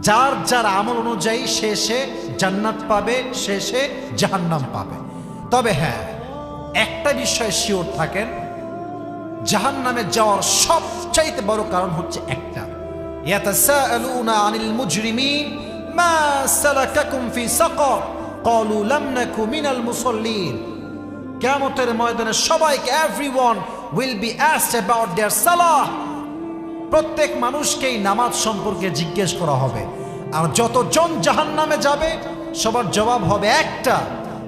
[SPEAKER 1] যার যার আমল অনুযায়ী শেষে জান্নাত পাবে, শেষে জাহান্নাম পাবে। তবে হ্যাঁ, একটা বিষয়ে শিওর থাকেন, জাহান্নামে যাওয়ার সবচাইতে বড় কারণ হচ্ছে একটা, ইয়াতাসাআলুনা আনিল মুজরিমিন মা সালাকাকুম ফি সাকার ক্বালু লাম নাকু মিনাল মুসাল্লিন। কিয়ামতের ময়দানে সবাইকে, everyone will be asked about their সালাহ। প্রত্যেক মানুষকেই নামাজ সম্পর্কে জিজ্ঞেস করা হবে, আর যতজন জাহান্নামে যাবে সবার জবাব হবে একটা,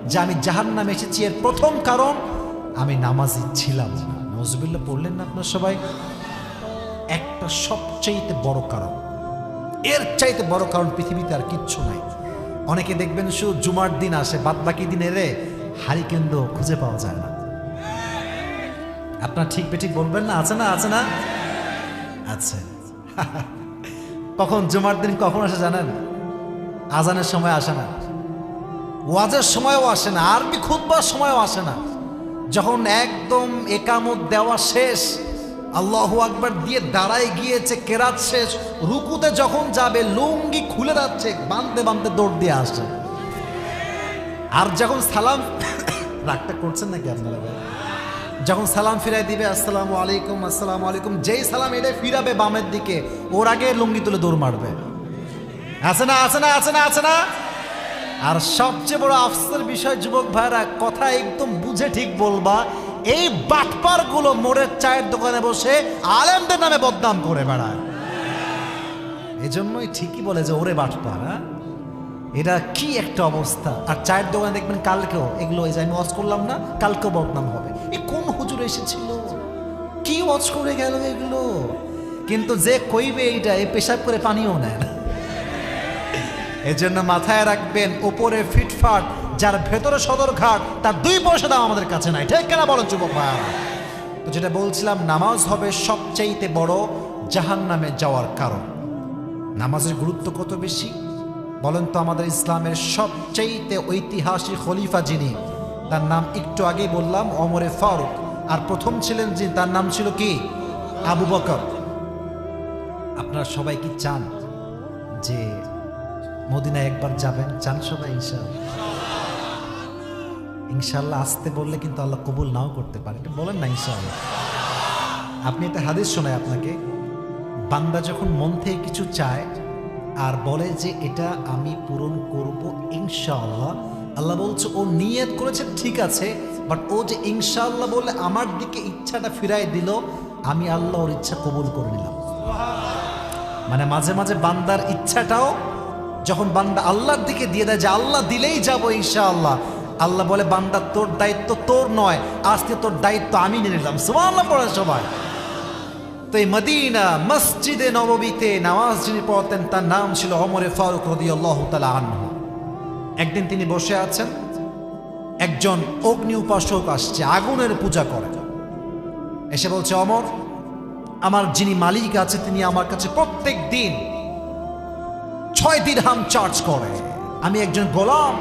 [SPEAKER 1] যে আমি জাহান্নামে এসেছি এর প্রথম কারণ আমি নামাজি ছিলাম না। নাউজুবিল্লাহ পড়লেন না আপনার সবাই? একটা সবচাইতে বড় কারণ, এর চাইতে বড় কারণ পৃথিবীতে আর কিচ্ছু নাই। অনেকে দেখবেন শুধু জুমার দিন আসে, বাদ বাকি দিনে রে হারি কেন্দ্র খুঁজে পাওয়া যায় না। আপনার ঠিক বেঠিক বলবেন না? আছে না? আছে না? আছে। কখন জুমার দিন কখন আসে জানেন? আজানের সময় আসে না, ওয়াজের সময়ও আসে না, আরবি খুতবার সময়ও আসে না। যখন একদম একামত দেওয়া শেষ, আল্লাহু আকবার দিয়ে দাঁড়ায় গিয়েছে, কেরাত শেষ, রুকুতে যখন যাবে লুঙ্গি খুলে যাচ্ছে, বাঁধতে বাঁধতে দৌড় দিয়ে আসছে। আর যখন সালাম, রাগটা করছেন নাকি আপনারা? যখন সালাম ফিরাই দিবে, আসসালামু আলাইকুম, আসসালামু আলাইকুম, যেই সালাম এটা ফিরাবে বামের দিকে, ওর আগে লুঙ্গি তুলে দৌড় মারবে। আছে না? আছে না? আছে না? আছে না? আর সবচেয়ে বড় আফসোসের বিষয় যুবক ভাইরা, কথা একদম বুঝে ঠিক বলবা, এই বাটপার গুলো মোড়ের চায়ের দোকানে বসে আলেমদের নামে বদনাম করে বেড়ায়। এই জন্যই ঠিকই বলে যে ওরে বাটপার। এটা কি একটা অবস্থা। আর চায়ের দোকানে দেখবেন কালকেও এগুলো, এই যে আমি ওয়াজ করলাম না, কালকেও বদনাম হবে, এই কোন হুজুর এসেছিল, কি ওয়াজ করে গেল এগুলো। কিন্তু যে কইবে এইটা, এই পেশাব করে পানিও নেয় না। এই জন্য মাথায় রাখবেন, ওপরে ফিটফাট, যার ভেতরে সদরঘাট, তার 2 পয়সা দাম আমাদের কাছে নাই, ঠিক কেনা বলেন যুবক ভাইরা? তো যেটা বলছিলাম, নামাজ হবে সবচাইতে বড় জাহান্নামে যাওয়ার কারণ। নামাজের গুরুত্ব কত বেশি বলেন তো? আমাদের ইসলামের সবচাইতে ঐতিহাসিক খলিফা যিনি, তার নাম একটু আগেই বললাম ওমরে ফারুক, আর প্রথম ছিলেন যিনি, তার নাম ছিল কি? আবু বকর। আপনারা সবাই কি চান যে মদিনায় একবার যাবেন? চান সবাই? ইনশাআল্লাহ। ইনশাআল্লাহ আসতে বললে কিন্তু আল্লাহ কবুল নাও করতে পারে, বলেন না ইনশাআল্লাহ? আপনি একটা হাদিস শোনায় আপনাকে, বান্দা যখন মন থেকে কিছু চায় আর বলে যে এটা আমি পূরণ করব ইনশাআল্লাহ, আল্লাহ বলছে ও নিয়ত করেছে ঠিক আছে, বাট ও যে ইনশাআল্লাহ বলে আমার দিকে ইচ্ছাটা ফিরাই দিল, আমি আল্লাহ ওর ইচ্ছা কবুল করে নিলাম। মানে মাঝে মাঝে বান্দার ইচ্ছাটাও যখন বান্দা আল্লাহর দিকে দিয়ে দেয় যে আল্লাহ দিলেই যাবো ইনশাআল্লাহ, আল্লাহ বলে বান্দা তোর দায়িত্ব তোর নয়, আজকে তোর দায়িত্ব আমি নিয়ে নিলাম। সুবহানাল্লাহ পড়ে সবাই। তো এই মদিনা মসজিদে নববীতে নামাজ যিনি পড়তেন, তার নাম ছিল ওমরে ফারুক রাদিয়াল্লাহু তাআলা আনহু। একদিন তিনি বসে আছেন, একজন অগ্নি উপাসক আসছে, আগুনের পূজা করে, এসে বলছে, ওমর, আমার যিনি মালিক আছে তিনি আমার কাছে প্রত্যেক দিন 6 দিরহাম চার্জ করে, আমি একজন গোলাম,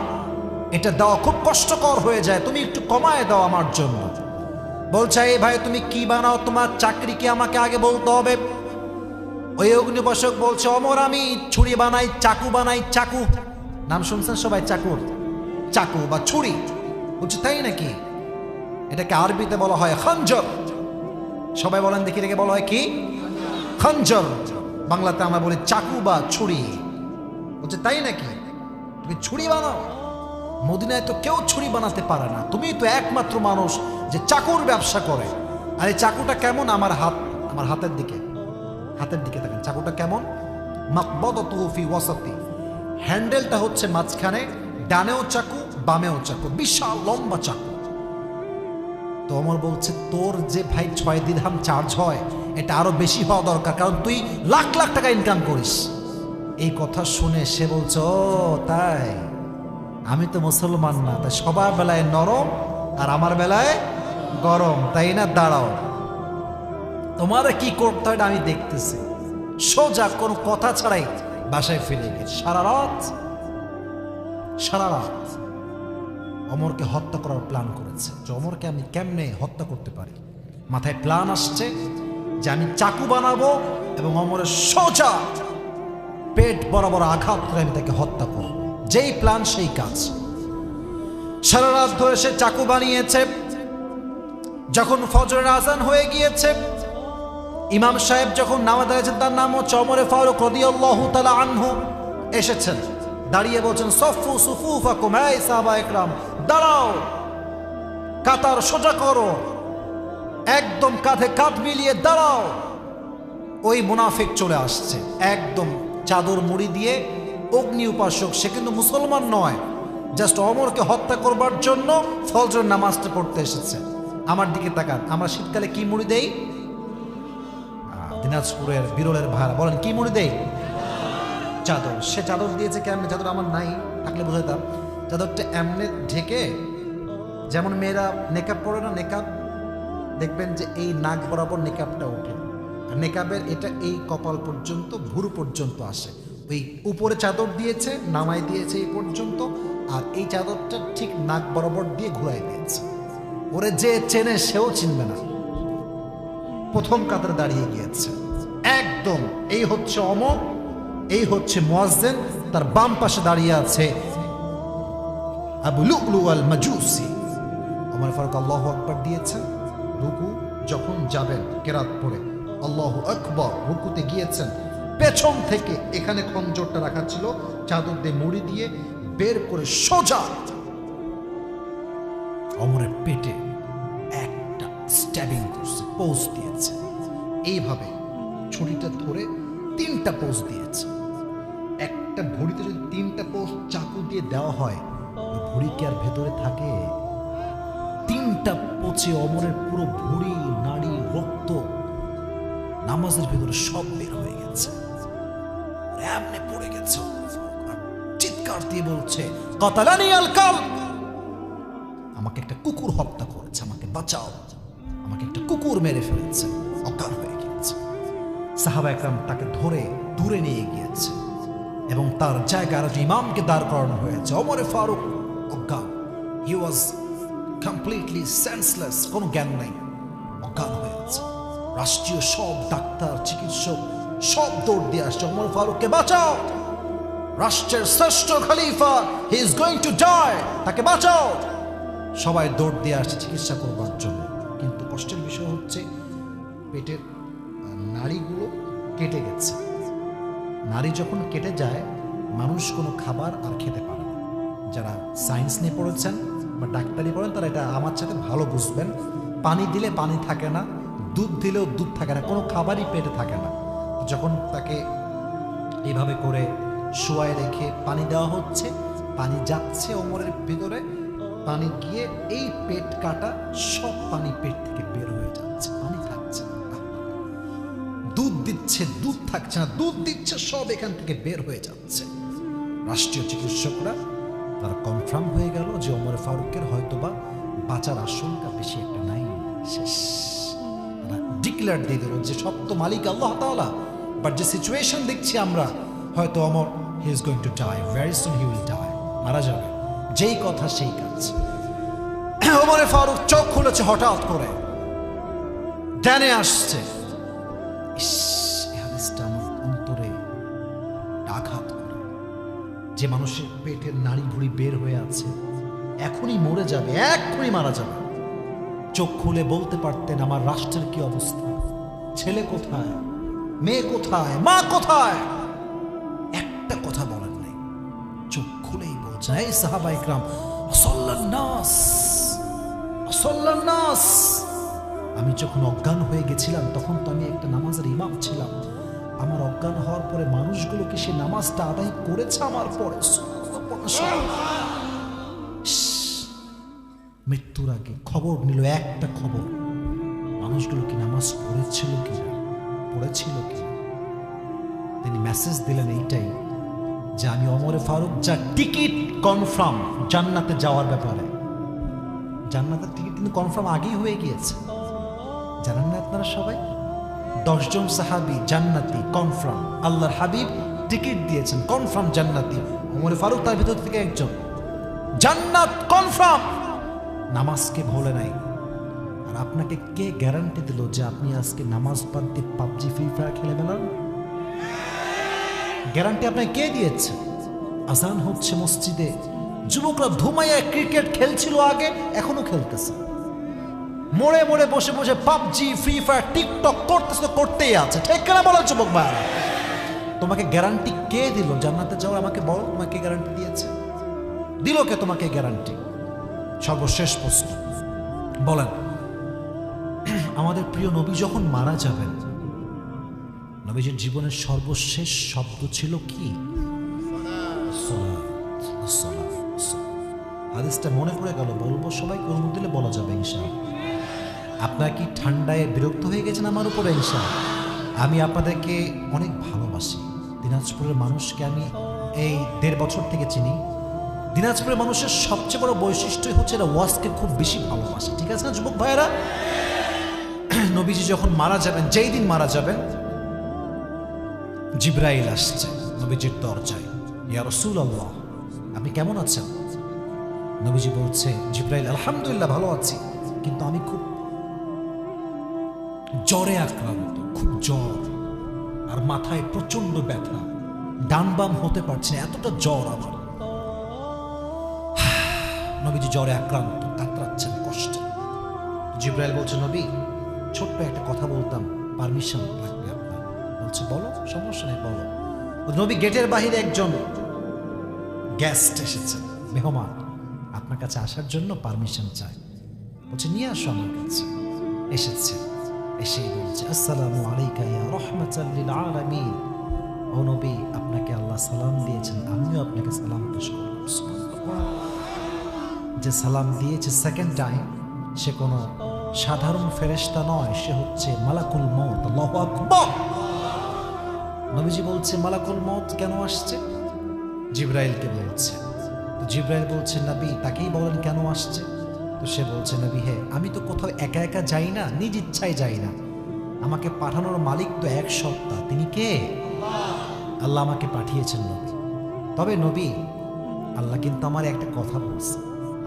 [SPEAKER 1] এটা দেওয়া খুব কষ্টকর হয়ে যায়, তুমি একটু কমায় দাও আমার জন্য। বলছে, এই ভাই তুমি কি বানাও, তোমার চাকরি কি আমাকে আগে বলতে হবে? ওই অগ্নিউপাসক বলছে, ওমর আমি ছুরি বানাই, চাকু বানাই। চাকু নাম শুনছেন সবাই, চাকুর, চাকু বা ছুরি। বলছে তাই নাকি? এটাকে আরবিতে বলা হয় খঞ্জর। সবাই বলেন দেখি, এটাকে বলা হয় কি? খঞ্জর। বাংলাতে আমরা বলি চাকু বা ছুরি। বলছে তাই নাকি, তুমি ছুরি বানাও? মদিনায় তো কেউ ছুরি বানাতে পারে না, তুমি তো একমাত্র মানুষ যে চাকুর ব্যবসা করে। আর এই চাকুটা কেমন? আমার হাতের দিকে দেখেন চাকুটা কেমন। মাকবাদাতুহু ফি ওয়াসাতি, হ্যান্ডেলটা হচ্ছে মাঝখানে, ডানেও চাকু বামেও চাকু, বিশাল লম্বা চাকু। তো ওমর বলছে, তোর যে ভাই 6 দিরহাম চার্জ হয়, এটা আরো বেশি হওয়া দরকার, কারণ তুই লাখ লাখ টাকা ইনকাম করিস। এই কথা শুনে সে বলছে, ও তাই, আমি তো মুসলমান না, তাই সবার বেলায় নরম আর আমার বেলায় গরম, তাই না? দাঁড়াও, তোমার কি করতে হয় আমি দেখতেছি। সোজা কোনো কথা ছাড়াই বাসায় ফিরে গেছে। সারা রাত ওমরকে হত্যা করার প্ল্যান করেছে, যে ওমরকে আমি কেমনে হত্যা করতে পারি। মাথায় প্ল্যান আসছে যে আমি চাকু বানাবো এবং ওমরের সোজা পেট বরাবর আঘাত করে আমি তাকে হত্যা করব। যেই প্ল্যান সেই কাজ। সারা রাত ধরে সে চাকু বানিয়েছে। যখন ফজরের আজান হয়ে গিয়েছে, ইমাম সাহেব যখন নামাজ আদায়, তার নাম হচ্ছে ওমর ফারুক রাদিয়াল্লাহু তাআলা আনহু, এসেছেন। দাঁড়িয়ে বলছেন, সফু সুফুফাকুম, এই সাহাবা ইকরাম দাঁড়াও, কাতার সোজা করো, একদম কাঁধে কাঁধ মিলিয়ে দাঁড়াও। ওই মুনাফিক চলে আসছে, একদম চাদর মুড়ি দিয়ে। অগ্নি উপাসক, সে কিন্তু মুসলমান নয়, জাস্ট ওমরকে হত্যা করবার জন্য ফজরের নামাজটা পড়তে এসেছে। আমার দিকে তাকান, আমরা শীতকালে কি মুড়ি দেই? দিনাজপুরের বিরলের ভাড়া বলেন, কি মুড়ি দেই? চাদর। সে চাদর দিয়েছে কেমনে? চাদর আমার নাই, থাকলে বুঝাইতাম। চাদরটা এমনি ঢেকে, যেমন মেয়েরা নেকাব পরে না, নেকাব দেখবেন যে এই নাক বরাবর নেকাবটা ওঠে, আর নেকাবের এটা এই কপাল পর্যন্ত, ভুরু পর্যন্ত আসে। ওই উপরে চাদর দিয়েছে, নামাই দিয়েছে এই পর্যন্ত, আর এই চাদরটা ঠিক নাক বরাবর দিয়ে ঘুরাই দিয়েছে। ওরে যে চেনে সেও চিনবে না। প্রথম কাতারে দাঁড়িয়ে গিয়েছে একদম। এই হচ্ছে ওমর, এই হচ্ছে মুয়াজ্জিন, তার বাম পাশে দাঁড়িয়ে আছে আবু লুলু আল মাজুসি। ওমর ফারুক আল্লাহু আকবার দিয়েছেন। রুকু যখন যাবেন কেরাত পড়ে আল্লাহু আকবার, রুকুতে গিয়েছেন, পেছন থেকে এখানে খঞ্জরটা রাখা ছিল, চাদর দিয়ে মুড়ি দিয়ে বের করে সোজা ওমরের পেটে একটা স্ট্যাবিং করছে, পোজ দিয়েছে। এইভাবে ছুরিটা ধরে 3টা পোজ দিয়েছে। একটা ভুঁড়িতে যদি 3টা পোজ চাকু দিয়ে দেওয়া হয়, ওই ভুঁড়ি কি আর ভেতরে থাকে? 3টা পোচে ওমরের পুরো ভুঁড়ি, নাড়ি, রক্ত নামাজের ভেতরে সব বের হয়ে গেছে। এমনি পড়ে গেছে, চিৎকার দিয়ে বলছে, কাতালানি আল কালব, আমাকে একটা কুকুর হত্যা করেছে, আমাকে বাঁচাও, আমাকে একটা কুকুর মেরে ফেলেছে। অজ্ঞান হয়ে গিয়েছে। সাহাবা একরাম তাকে ধরে দূরে নিয়ে গিয়েছে এবং তার জায়গায় ইমামকে দাঁড় করানো হয়েছে। ওমর ফারুক অজ্ঞান, হি ওয়াজ কমপ্লিটলি সেন্সলেস, কোনো জ্ঞান নাই, অজ্ঞান হয়েছে। রাষ্ট্রীয় সব ডাক্তার, চিকিৎসক সব দৌড় দিয়ে আসছে, ওমর ফারুককে বাঁচাও, রাষ্ট্রের শ্রেষ্ঠ খলিফা, he is going to die, তাকে বাঁচাও। সবাই দৌড় দিয়ে আসছে চিকিৎসা করবার জন্য। কিন্তু কষ্টের বিষয় হচ্ছে পেটের নাড়িগুলো কেটে গেছে। নাড়ি যখন কেটে যায়, মানুষ কোনো খাবার আর খেতে পারে না। যারা সায়েন্স নিয়ে পড়েছেন বা ডাক্তারি পড়েন, তারা এটা আমার সাথে ভালো বুঝবেন। পানি দিলে পানি থাকে না, দুধ দিলেও দুধ থাকে না, কোনো খাবারই পেটে থাকে না। যখন তাকে এইভাবে করে শোয়ায় রেখে পানি দেওয়া হচ্ছে, পানি যাচ্ছে ওমরের ভিতরে, পানি গিয়ে এই পেট কাটা সব পানি পেট থেকে বের হয়ে যাচ্ছে, পানি থাকছে না। দুধ দিচ্ছে, দুধ থাকছে না, দুধ দিচ্ছে, সব এখান থেকে বের হয়ে যাচ্ছে। রাষ্ট্রীয় চিকিৎসকরা তারা কনফার্ম হয়ে গেল যে ওমর ফারুকের হয়তোবা বাঁচার আশঙ্কা বেশি একটা নাই, শেষ। তারা ডিক্লেয়ার দিয়ে দিল যে সব তো মালিক আল্লাহ তাআলা, বাট যে সিচুয়েশন দেখছি আমরা, হয়তো Omar he is going to die, very soon he will die, মারা যাবে। যেই কথা সেই কাজ। ওমর ফারুক চোখ খুলেছে হঠাৎ করে, ধ্যানে আসছে, ইস, এই হাদিসটা আমার যে মানুষের পেটের নাড়ি ভুড়ি বের হয়ে আছে, এখনই মরে যাবে, এক্ষুনি মারা যাবে, চোখ খুলে বলতে পারতেন আমার রাষ্ট্রের কি অবস্থা, ছেলে কোথায়, মেয়ে কোথায়, মা কোথায়, একটা কথা বলেন নাই, চোখ খুলেই বলছেন এই সাহাবা ইকরাম আসাল্লান নাস, আসাল্লান নাস। আমি যখন অজ্ঞান হয়ে গেছিলাম তখন তো আমি একটা নামাজের ইমাম ছিলাম, আমার অজ্ঞান হওয়ার পরে মানুষগুলো কি সে নামাজটা আদায় করেছে আমার পরে? মৃত্যুর আগে খবর নিল, একটা খবর, মানুষগুলো কি নামাজ পড়েছিল কি পড়েছিল কি। তিনি মেসেজ দিলেন এইটাই যে আমি ওমর ফারুক যা টিকিট কনফার্ম জান্নাতে যাওয়ার ব্যাপারে। জান্নাতের টিকিট কিন্তু কনফার্ম আগেই হয়ে গিয়েছে, জানেন না আপনারা সবাই? 10 জন সাহাবী জান্নাতি কনফার্ম, আল্লাহর হাবিব টিকিট দিয়েছেন কনফার্ম জান্নাতি, ওমর ফারুক তার ভিতর থেকে একজন, জান্নাত কনফার্ম, নামাজকে ভোলে নাই। আর আপনাকে কে গ্যারান্টি দিল যে আপনি আজকে নামাজ বাদ দিয়ে পাবজি ফ্রি ফায়ার খেলে বেড়ান? গ্যারান্টি আপনাকে কে দিয়েছে? আজান হচ্ছে মসজিদে, যুবকরা ধুমাইয়া ক্রিকেট খেলছিল আগে, এখনো খেলতেছে, মোড়ে মোড়ে বসে বসে পাবজি ফ্রি ফায়ার টিকটক করতেছে, করতেই আছে, ঠিক কেনা বলো যুবক ভাই? তোমাকে গ্যারান্টি কে দিল জান্নাতে যাওয়ার? আমাকে বলো, তোমাকে গ্যারান্টি দিয়েছে? দিল কে তোমাকে গ্যারান্টি? সর্বশেষ প্রশ্ন বলেন, আমাদের প্রিয় নবী যখন মারা যাবেন, নবীজির জীবনের সর্বশেষ শব্দ ছিল কি? হাদিসটা মনে পড়ে গেল, বলবো সবাই কোন দিলে বলা যাবে ইনশাআল্লাহ। আপনারা কি ঠান্ডায় বিরক্ত হয়ে গেছেন আমার উপরে? ইনশাআল্লাহ আমি আপনাদেরকে অনেক ভালোবাসি। দিনাজপুরের মানুষকে আমি এই 1.5 বছর থেকে চিনি। দিনাজপুরের মানুষের সবচেয়ে বড় বৈশিষ্ট্য হচ্ছে এরা ওয়াজকে খুব বেশি ভালোবাসে, ঠিক আছে না যুবক ভাইয়েরা? নবীজি যখন মারা যাবেন, যেই দিন মারা যাবেন, জিবরাইল আসছে নবীজির দরজায়, ইয়া রাসূলুল্লাহ আপনি কেমন আছেন? নবীজি বলছে, জিবরাইল আলহামদুলিল্লাহ ভালো আছি, কিন্তু আমি খুব জ্বরে আক্রান্ত, খুব জ্বর, আর মাথায় প্রচন্ড ব্যথা, ডান বাম হতে পারছে না, এতটা জ্বর আমার। নবীজি জ্বরে আক্রান্ত, কাতরাচ্ছেন কষ্টে। জিবরাইল বলছে, নবী ছোট্ট একটা কথা বলতাম, পারমিশন লাগবে আপনার। বলছে বলো, সমস্যা নেই বলো। নবী গেটের বাহিরে একজন গেস্ট এসেছেন, মেহমান, আপনার কাছে আসার জন্য পারমিশন চাই। বলছে নিয়ে আসো আমার কাছে। এসেছে, এসেই বলছে আসসালামু আলাইকা ইয়া রাহমাতাল লিল আলামিন। ও নবী আপনাকে আল্লাহ সালাম দিয়েছেন, আমিও আপনাকে সালাম পেশ করলাম। যে সালাম দিয়েছে সেকেন্ড টাইম, সে কোনো সাধারণ ফেরেশতা নয়, সে হচ্ছে মালাকুল মউত। আল্লাহু আকবার। নবীজি বলছে মালাকুল মউত কেন আসছে? জিবরাইলকে বলছে। তো জিবরাইল বলছে নবী তাকেই বলেন কেন আসছে? তো সে বলছে নবী হে, আমি তো কোথাও একা একা যাই না, নিজ ইচ্ছায় যাই না, আমাকে পাঠানোর মালিক তো এক সত্তা, তিনি কে? আল্লাহ আমাকে পাঠিয়েছেন নবী। তবে নবী আল্লাহ কিন্তু আমার একটা কথা বলছে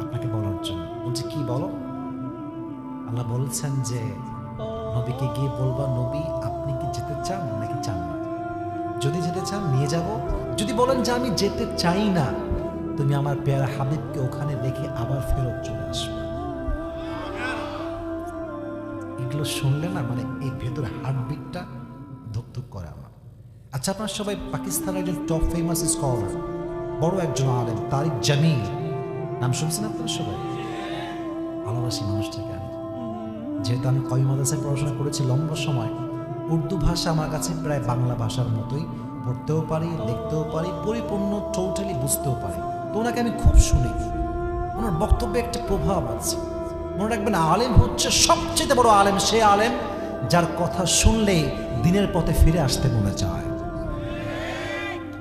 [SPEAKER 1] আপনাকে বলার জন্য। বলছে কি বলো? আল্লাহ বলছেন যে নবীকে গিয়ে বলবা, নবী আপনি কি যেতে চান নাকি চান না? যদি যেতে চান নিয়ে যাব, যদি বলেন যে আমি যেতে চাই না, তুমি আমার পেয়ারা হাবিবকে ওখানে রেখে আবার ফেরত চলে আসবে। এগুলো শুনলে না মানে এই ভেতরে হার্টবিটটা ধুকধুক করে আমার। আচ্ছা আপনার সবাই পাকিস্তানের একজন টপ ফেমাস স্কলার, বড় একজন আলেম, তারিক জামিল নাম শুনছেন আপনারা সবাই? ভালোবাসি মানুষটাকে আমি, যেহেতু আমি কওমি মাদ্রাসায় পড়াশোনা করেছি লম্বা সময়, উর্দু ভাষা আমার কাছে প্রায় বাংলা ভাষার মতোই, পড়তেও পারি, লিখতেও পারি, পরিপূর্ণ টোটালি বুঝতেও পারি। তো ওনাকে আমি খুব শুনি, ওনার বক্তব্যে একটা প্রভাব আছে। মনে রাখবেন আলেম হচ্ছে সবচেয়ে বড় আলেম সে আলেম যার কথা শুনলেই দিনের পথে ফিরে আসতে মনে চায়।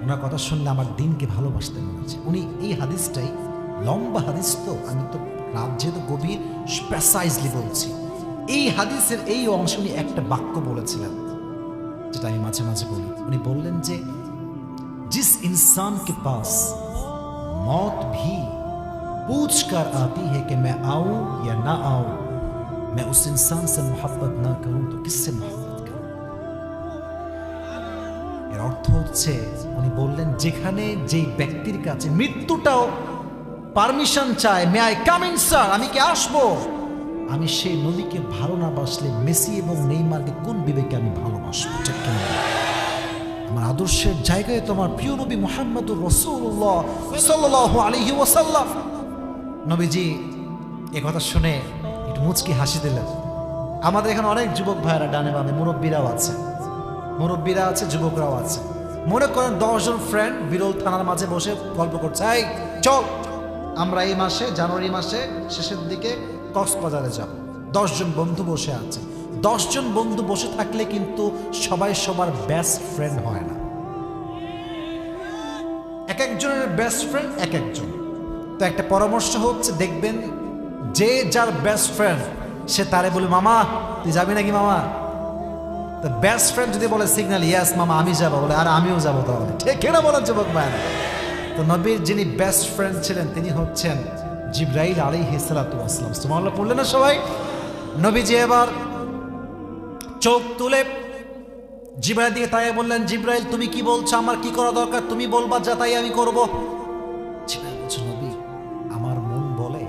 [SPEAKER 1] ওনার কথা শুনলে আমার দিনকে ভালোবাসতে মনে চায়। উনি এই হাদিসটাই, লম্বা হাদিস তো, আমি তো রাত যেহেতু গভীর প্রেসাইজলি বলছি, এই হাদিসের এই অংশে উনি একটা বাক্য বলেছিলেন যেটা আমি মাঝে মাঝে বলি। উনি বললেন যে जिस इंसान के पास मौत भी पूछ कर आती है कि मैं आऊं या ना आऊं, मैं उस इंसान से मोहब्बत ना करूं तो किससे मोहब्बत करूं। এর অর্থ হচ্ছে উনি বললেন, যেখানে যেই ব্যক্তির কাছে মৃত্যুটাও পারমিশন চায়, may I come in sir, আমি কি আসবো, আমি সেই নবীকে ভালো না বাসলে মেসি এবং নেইমারকে কোন বিবেকে আমি ভালোবাসবো? ঠিক কিনা? আমার আদর্শের জায়গায় তোমার প্রিয় নবী মুহাম্মদুর রাসূলুল্লাহ সাল্লাল্লাহু আলাইহি ওয়াসাল্লাম। নবীজি এ কথা শুনে একটু মুচকি হাসি দিলেন। আমাদের এখানে অনেক যুবক ভাইয়েরা ডানে বামে মুরব্বীরাও আছে, যুবকরাও আছে। মনে করেন 10 জন ফ্রেন্ড বিরল থানার মাঝে বসে গল্প করছে, এই চল আমরা এই মাসে জানুয়ারি মাসে শেষের দিকে কক্সবাজারে যাব। 10 জন বন্ধু বসে আছে। 10 জন বন্ধু বসে থাকলে কিন্তু সবাই সবার বেস্ট ফ্রেন্ড হয় না, এক একজনের বেস্ট ফ্রেন্ড এক একজন। তো একটা পরামর্শ হচ্ছে, দেখবেন যে যার বেস্ট ফ্রেন্ড সে তারে বলে, মামা তুই যাবি নাকি মামা? তো বেস্ট ফ্রেন্ড যদি বলে সিগন্যাল, ইয়েস মামা আমি যাবো, বলে আর আমিও যাবো। তাহলে ঠিক কেন বলেন যুবক ভাই? তো নবীর যিনি বেস্ট ফ্রেন্ড ছিলেন তিনি হচ্ছেন জিবরাইল আলাইহিস সালাতু ওয়াস সালাম। সুবহানাল্লাহ পড়লেন না সবাই? নবীজি এবার চোখ তুলে জিবরাইল দিকে তাই বললেন, জিবরাইল তুমি কি বলছো, আমার কি করা দরকার, তুমি বলবা যা তাই আমি করব। জিবরাইল বলছে, নবী আমার মন বলে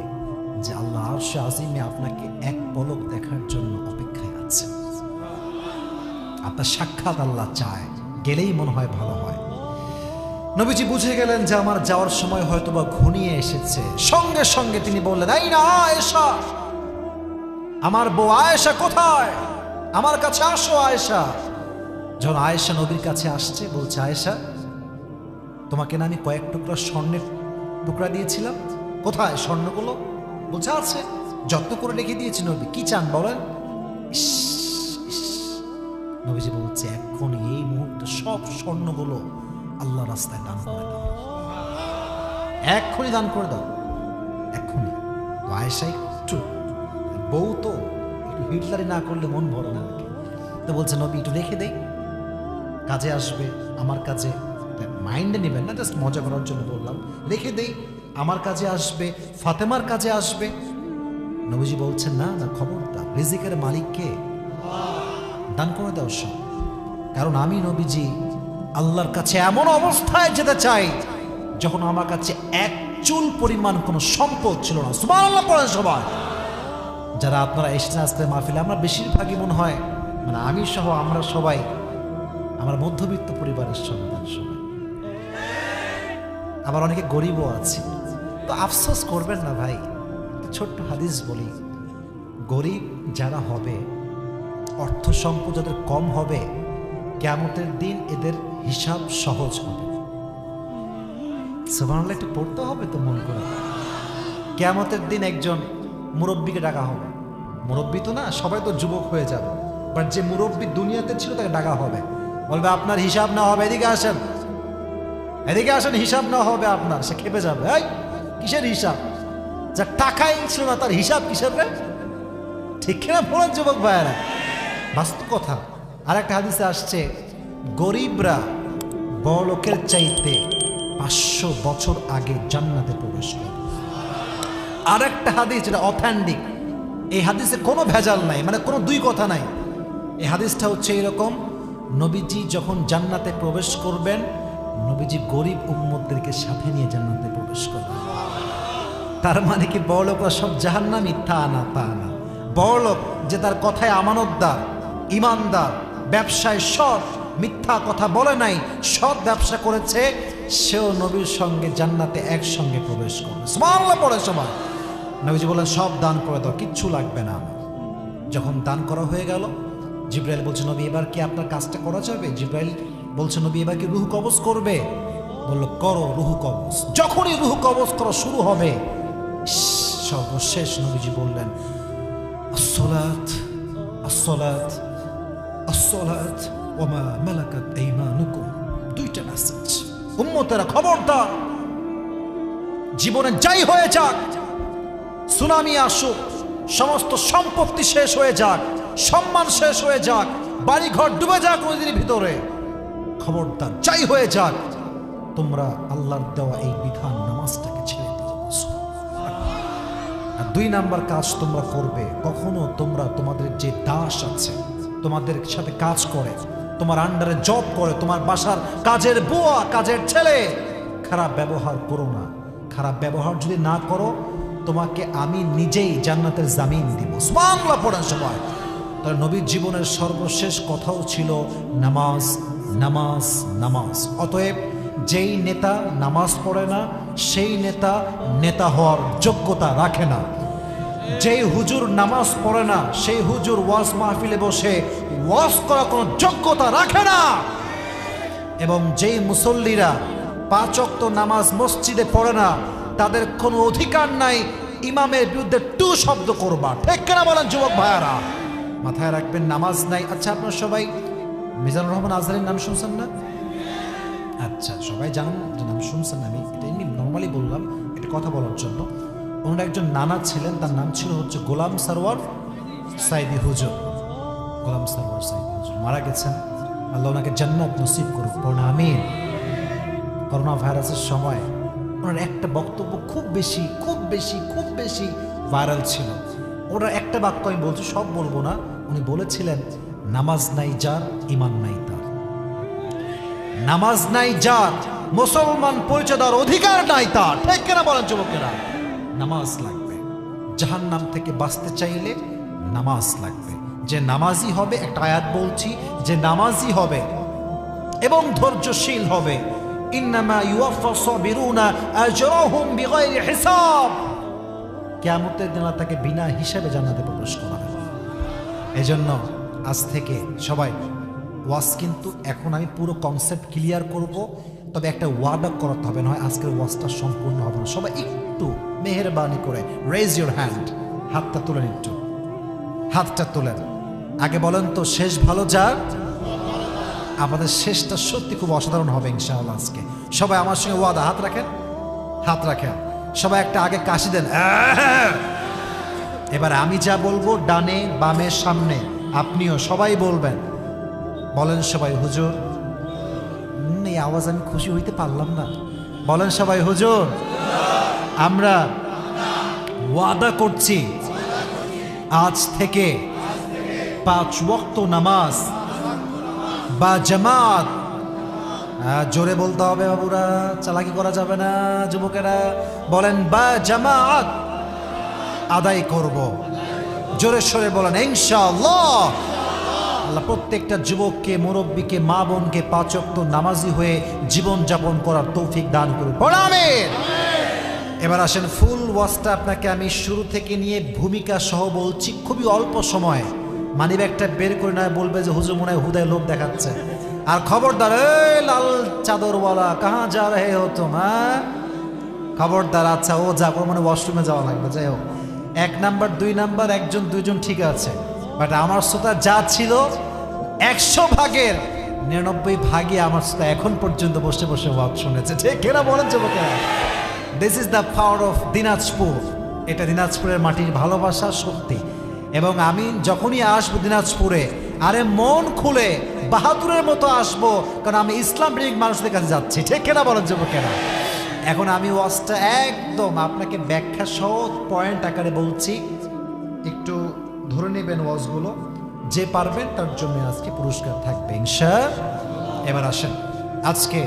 [SPEAKER 1] যে আল্লাহ আরশে আজিমে আপনাকে এক পলক দেখার জন্য অপেক্ষায় আছে, আপনার সাক্ষাৎ আল্লাহ চায়, গেলেই মনে হয় ভালো হয়। নবীজি বুঝে গেলেন যে আমার যাওয়ার সময় হয়তোবা ঘনিয়ে এসেছে। সঙ্গে সঙ্গে তিনি বললেন, এই না আয়েশা, আমার বউ আয়েশা কোথায়, আমার কাছে আসো আয়েশা। যখন আয়েশা নবীর কাছে আসছে, বলছে, আয়েশা তোমাকে না আমি কয়েক টুকরা স্বর্ণের টুকরা দিয়েছিলাম, কোথায় স্বর্ণগুলো? বলছে আছে, যত্ন করে রেখে দিয়েছি নবী, কি চান বলেন? নবীজি বলছে, এখন এই মুহূর্তে সব স্বর্ণগুলো আল্লাহ রাস্তায় দান করে দাও, এক্ষুনি দান করে দাও, এক্ষুনি। তো আয়েশা একটু বউ তো একটু হিটলারি না করলে মন ভরে না। তো বলছে, নবী একটু রেখে দেই, কাজে আসবে আমার কাজে, মাইন্ডে নেবেন না, জাস্ট মজা করার জন্য বললাম, রেখে দেই, আমার কাজে আসবে, ফাতেমার কাজে আসবে। নবীজি বলছেন, না না খবরদার, রিজিকের মালিক কে? দান করে দাও সব। কারণ আমি নবীজি আল্লাহর কাছে এমন অবস্থায় যেতে চাই যখন আমার কাছে এক চুল পরিমাণ কোনো সম্পদ ছিল না। সুবহানাল্লাহ পড়েন সবাই। যারা আপনারা এসেছেন আজকে মাহফিলে, আমরা বেশিরভাগই মনে হয়, মানে আমি সহ আমরা সবাই আমার মধ্যবিত্ত পরিবারের সন্তান সবাই, আবার অনেকে গরিবও আছে। তো আফসোস করবেন না ভাই, ছোট্ট হাদিস বলি, গরিব যারা হবে, অর্থ সম্পদ যাদের কম হবে, কিয়ামতের দিন এদের হিসাব সহজ হবে। সুবহানাল্লাহ একটু পড়তে হবে তো মন করে। কিয়ামতের দিন একজন মুরব্বীকে ডাকা হবে, মুরব্বী তো না, সবাই তো যুবক হয়ে যাবে, বাট যে মুরব্বী দুনিয়াতে ছিল তাকে ডাকা হবে, বলবে আপনার হিসাব না হবে, এদিকে আসেন, এদিকে আসেন, হিসাব না হবে আপনার। সে খেপে যাবে, এই কিসের হিসাব, যা টাকাই ছিল না তার হিসাব কিসের রে? ঠিক কিনা বলেন যুবক ভাইয়েরা? বাস্তব কথা। আর একটা হাদিসে আসছে, গরিবরা বড় লোকের চাইতে 500 বছর আগে জান্নাতে প্রবেশ করে। আর একটা হাদিস যেটা অথেন্টিক, এই হাদিসে কোনো ভেজাল নাই, মানে কোনো দুই কথা নাই। এই হাদিসটা হচ্ছে এরকম, নবীজি যখন জান্নাতে প্রবেশ করবেন, নবীজি গরিব উম্মতদেরকে সাথে নিয়ে জান্নাতে প্রবেশ করবেন। তার মানে কি বড়লোকরা সব জাহান্নামী? তা না, তা না। বড়লোক যে তার কথায় আমানতদার, ইমানদার, ব্যবসায় সৎ, মিথ্যা কথা বলে নাই, সৎ ব্যবসা করেছে, সেও নবীর সঙ্গে জান্নাতে একসঙ্গে প্রবেশ করবে। সুবহানাল্লাহ পড়ে সবাই। নবীজি বলেন, সব দান করে দাও, কিচ্ছু লাগবে না আমার। যখন দান করা হয়ে গেল, জিবরাইল বলছে, নবী এবার কি আপনার কাজটা করা যাবে? জিবরাইল বলছে, নবী এবার কি রুহ কবজ করবে? বললো, করো রুহ কবজ। যখনই রুহ কবজ করা শুরু হবে, সর্বশেষ নবীজি বললেন, আসসালাত আসসালাত আসসালাত ওয়া মা মালাকাত আইমানুকুম। দুইটা মেসেজ। উম্মতেরা খবরদার, জীবনে যাই হয়ে যাক, সুনামি আসুক, সমস্ত সম্পত্তি শেষ হয়ে যাক, সম্মান শেষ হয়ে যাক, বাড়িঘর ডুবে যাক নদীর ভিতরে, খবরদার যাই হয়ে যাক, তোমরা আল্লাহর দেওয়া এই বিধান নামাজটাকে ছেড়ে দিও। আর 2 নাম্বার কাজ তোমরা করবে, কখনো তোমরা তোমাদের যে দাস আছে, তোমাদের সাথে কাজ করে, তোমার আন্ডারে জব করে, তোমার বাসার কাজের বুয়া, কাজের ছেলে, খারাপ ব্যবহার করো না। খারাপ ব্যবহার যদি না করো, তোমাকে আমি নিজেই জান্নাতের জামিন দিব। সুবহানাল্লাহ পড়েন সবাই। তার নবীর জীবনের সর্বশেষ কথাও ছিল নামাজ, নামাজ, নামাজ। অতএব যেই নেতা নামাজ পড়ে না, সেই নেতা নেতা হওয়ার যোগ্যতা রাখে না। যেই হুজুর নামাজ পড়ে না, সেই হুজুর ওয়াজ মাহফিলে বসে ওয়াজ করার কোনো যোগ্যতা রাখে না। এবং যেই মুসল্লিরা 5 ওয়াক্ত নামাজ মসজিদে পড়ে না, তাদের কোনো অধিকার নাই ইমামের বিরুদ্ধে টু শব্দ করবা। ঠিক কেনা বলেন যুবক ভাইয়ারা? মাথায় রাখবেন, নামাজ নাই। আচ্ছা, আপনারা সবাই মিজানুর রহমান আজহারীর নাম শুনছেন না? আচ্ছা, সবাই জানেন যে নাম শুনছেন। আমি এটা এমনি নর্মালি বললাম, এটা কথা বলার জন্য। ওনার একজন নানা ছিলেন, তার নাম ছিল হচ্ছে গোলাম সরওয়ার সাইদি হুজুর। গোলাম সরওয়ার সাইদি হুজুর মারা গেছেন, আল্লাহ ওনাকে জান্নাত নসিব করুক, পড়না আমিন। করোনা ভাইরাসের সময় ওনার একটা বক্তব্য খুব বেশি খুব বেশি খুব বেশি ভাইরাল ছিল। ওনার একটা বাক্য আমি বলছি, সব বলবো না। উনি বলেছিলেন, নামাজ নাই যার, ইমান নাই তার। নামাজ নাই যার, মুসলমান পরিচয় দেওয়ার অধিকার নাই তার। ঠিক কেনা বলেন যুবকেরা? নামাজ লাগবে। জাহান্নাম থেকে বাঁচতে চাইলে নামাজ লাগবে। যে নামাজি হবে, একটা আয়াত বলছি, যে নামাজি হবে এবং ধৈর্যশীল হবে, ইন্নামা ইউওয়াফাস সাবিরুনা আজরাহুম বিগাইরি হিসাব, কিয়ামতের দিন তাকে বিনা হিসাবে জান্নাতে প্রবেশ করাবে। এজন্য আজ থেকে সবাই ওয়াজ, কিন্তু এখন আমি পুরো কনসেপ্ট ক্লিয়ার করব, তবে একটা ওয়াদা করতে হবে, নয় আজকের ওয়াজটা সম্পূর্ণ হবে না। সবাই একটু মেহেরবানি করে রেজ ইউর হ্যান্ড, হাতটা তুলেন, একটু হাতটা তুলেন। আগে বলেন তো, শেষ ভালো যার। আমাদের শেষটা সত্যি খুব অসাধারণ হবে ইনশাআল্লাহ আজকে। সবাই আমার সঙ্গে ওয়াদা, হাত রাখেন, হাত রাখেন। সবাই একটা আগে কাশি দেন। এবার আমি যা বলবো, ডানে বামে সামনে, আপনিও সবাই বলবেন। বলেন সবাই, হুজুর। এই আওয়াজ আমি খুশি হইতে পারলাম না। বলেন সবাই, হুজুর। আমরা ওয়াদা করছি, আজ থেকে 5 ওয়াক্ত নামাজ বা জামাত, জোরে বলতে হবে বাবুরা, চালাকি করা যাবে না যুবকেরা। বলেন, বা জামাত আদায় করব। জোরে সরে বলেন ইনশাআল্লাহ। আল্লাহ প্রত্যেকটা যুবককে, মুরব্বীকে, মা বোনকে 5 ওয়াক্ত নামাজি হয়ে জীবন যাপন করার তৌফিক দান করুন। আমিন। এবার আসেন, ফুল ওয়াজটা আপনাকে আমি শুরু থেকে নিয়ে ভূমিকা সহ বলছি, খুবই অল্প সময়। মানিব্যাগটা বের করে না বলবে যে হুজুর মনে হয় হুদায় লোভ দেখাচ্ছে। আর খবরদার, এই লাল চাদরওয়ালা কাহা যা রে হো তুম, খবরদার। আচ্ছা, ও যা মানে ওয়াশরুমে যাওয়া লাগবে। যাই হোক, 1 নাম্বার 2 নাম্বার, 1 2 ঠিক আছে, বাট আমার শ্রোতা যা ছিল 100 ভাগের 99 ভাগে আমার শ্রোতা এখন পর্যন্ত বসে বসে ওয়াজ শুনেছে। ঠিক কেনা বলেন যুবকেরা? This is the power of Dinajpur. এটা দিনাজপুরের মাটির ভালোবাসা, শক্তি। এবং আমি যখনই আসবো দিনাজপুরে, আরে মন খুলে বাহাদুরের মতো আসবো, কারণ আমি ইসলাম প্রেমিক মানুষদের কাছে যাচ্ছি। ঠিক কেনা বলেন যুবকেরা? এখন আমি ওয়াজটা একদম আপনাকে ব্যাখ্যা সহ পয়েন্ট আকারে বলছি, একটু ধরে নেবেন ওয়াজগুলো। যে পারবেন তার জন্য আজকে পুরস্কার থাকবে ইনশাআল্লাহ। এবার আসেন, আজকে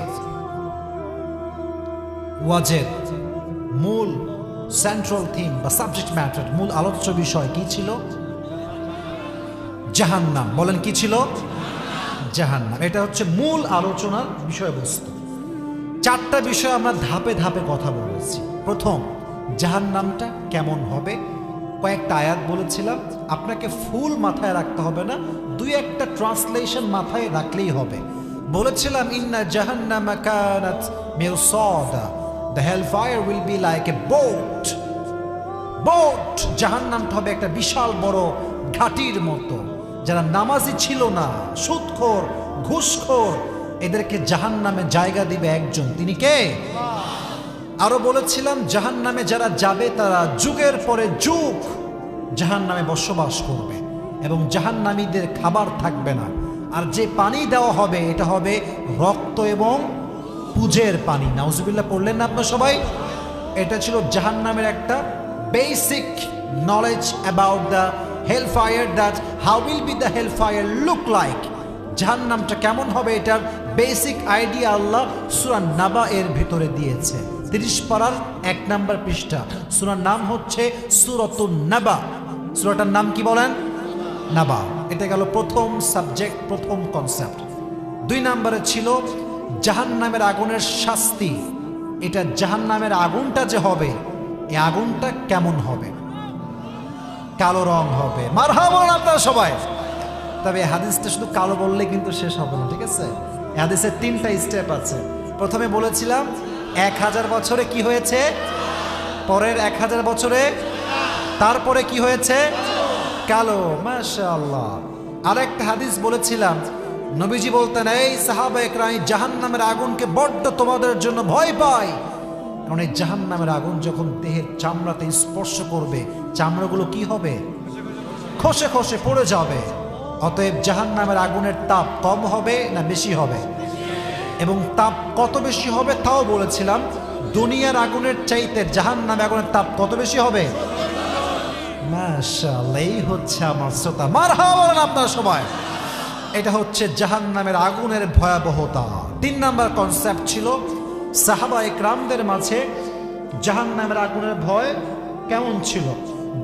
[SPEAKER 1] ওয়াজের মূল সেন্ট্রাল থিম বা সাবজেক্ট ম্যাটার, মূল আলোচ্য বিষয় কি ছিল? জাহান্নাম। বলেন, কি ছিল? জাহান্নাম। এটা হচ্ছে মূল আলোচনার বিষয়বস্তু। 4টা বিষয় আমরা ধাপে ধাপে কথা বলেছি। প্রথম, জাহান্নামটা কেমন হবে, কয়েকটা আয়াত বলেছিলাম। আপনাকে ফুল মাথায় রাখতে হবে না, 2-1টা ট্রান্সলেশন মাথায় রাখলেই হবে। বলেছিলাম, ইন্না জাহান্নামা কানাত মিরসাদা, the hellfire will be like a boat. জাহান্নামটা হবে একটা বিশাল বড় ঘাটির মতো। যারা নামাজি ছিল না, সুদখোর, ঘুষখোর, এদেরকে জাহান্নামে জায়গা দিবে একজন, তিনি কে? আরো বলেছিলাম, জাহান্নামে যারা যাবে তারা যুগের পরে যুগ জাহান্নামে বসবাস করবে এবং জাহান্নামীদের খাবার থাকবে না। আর যে পানি দেওয়া হবে, এটা হবে রক্ত এবং পুজের পানি। নাউজুবিল্লাহ পড়লেন না আপনারা সবাই? এটা ছিল জাহান্নামের একটা basic knowledge about the hellfire, that how will be the hellfire look like. জাহান্নামটা কেমন হবে এটার বেসিক আইডিয়া আল্লাহ সূরা নাবা এর ভিতরে দিয়েছে। 30 পারার 1 নম্বর পৃষ্ঠা। সূরার নাম হচ্ছে সূরাতুন নাবা। সূরাটার নাম কি বলেন? নাবা। এটা গেল প্রথম সাবজেক্ট, প্রথম কনসেপ্ট। 2 নম্বরে ছিল জাহান্নামের আগুনের শাস্তি। এটা জাহান্নামের আগুনটা যে হবে, এই আগুনটা কেমন হবে? কালো রং হবে। মারহাবা আপনারা সবাই। তবে হাদিসটা শুধু কালো বললে কিন্তু শেষ হবে না, ঠিক আছে? হাদিসের 3টা স্টেপ আছে। প্রথমে বলেছিলাম 1000 বছরে কি হয়েছে, পরের 1000 বছরে, তারপরে কি হয়েছে? কালো। মাশাআল্লাহ। আরেকটা হাদিস বলেছিলাম, নবীজি বলতেন, এই সাহাবা একরাম, জাহান্নামের আগুনকে বড্ড তোমাদের জন্য ভয় পাই, কারণ এই জাহান্নামের আগুন যখন দেহের চামড়াতে স্পর্শ করবে, চামড়াগুলো কি হবে? খসে খসে পড়ে যাবে। অতএব জাহান্নামের আগুনের তাপ কম হবে না বেশি হবে? এবং তাপ কত বেশি হবে তাও বলেছিলাম, দুনিয়ার আগুনের চাইতে জাহান্নামের আগুনের তাপ কত বেশি হবে? মাশাআল্লাহ, এই হচ্ছে আমার শ্রোতা। মারহাবা বলেন আপনারা সবাই। এটা হচ্ছে জাহান্নামের আগুনের ভয়াবহতা। 3 নম্বর কনসেপ্ট ছিল সাহাবা একরামদের মাঝে জাহান্নামের আগুনের ভয় কেমন ছিল।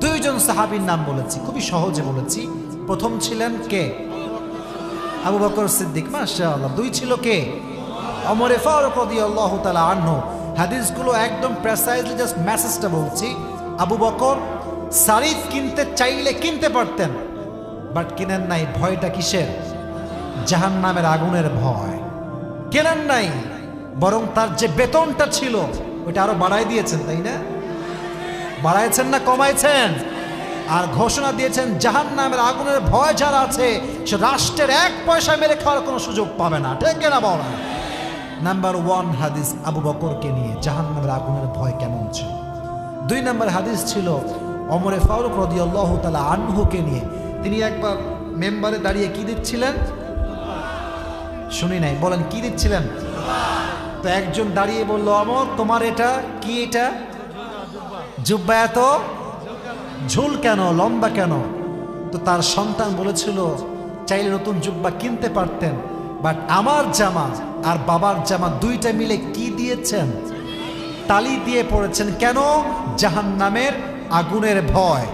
[SPEAKER 1] 2 জন সাহাবীর নাম বলেছি, খুবই সহজে বলেছি। প্রথম ছিলেন কে? আবু বকর সিদ্দিক। মাশাআল্লাহ। 2 ছিল কে? ওমর ফারুক রাদিয়াল্লাহু তাআলা আনহু। হাদিসগুলো একদম প্রেসাইজলি জাস্ট মেসেজটা বলছি। আবু বকর শাড়ি কিনতে চাইলে কিনতে পারতেন, বাট কেনেন নাই। ভয়টা কিসের? জাহান্নামের আগুনের ভয়। কেনেন নাই, বরং তার যে বেতনটা ছিল ওইটা আরো বাড়াই দিয়েছেন, তাই না? বাড়াইছেন না কমাইছেন? আর ঘোষণা দিয়েছেন জাহান্নামের আগুনের ভয় যারা আছে সে রাষ্ট্রের 1 পয়সা মেরে খাওয়ার কোনো সুযোগ পাবে না। ঠিক না বলেন? নাম্বার 1 হাদিস আবু বকরকে নিয়ে জাহান্নামের আগুনের ভয় কেমন ছিল। 2 নম্বর হাদিস ছিল ওমর ফারুক রাদিয়াল্লাহু তাআলা আনহুকে নিয়ে। তিনি একবার মেম্বারে দাঁড়িয়ে কি দিচ্ছিলেন? শুনি নাই, বলেন কি দিচ্ছিলেন? তো একজন দাঁড়িয়ে বলল, ওমর তোমার এটা কি? এটা জুব্বা এত ঝুল কেন, লম্বা কেন? তো তার সন্তান বলেছিল, চাইলে নতুন জুব্বা কিনতে পারতেন, বাট আমার জামা আর বাবার জামা 2টা মিলে কি দিয়েছেন? তালি দিয়ে পড়েছেন। কেন? জাহান্নামের আগুনের ভয়।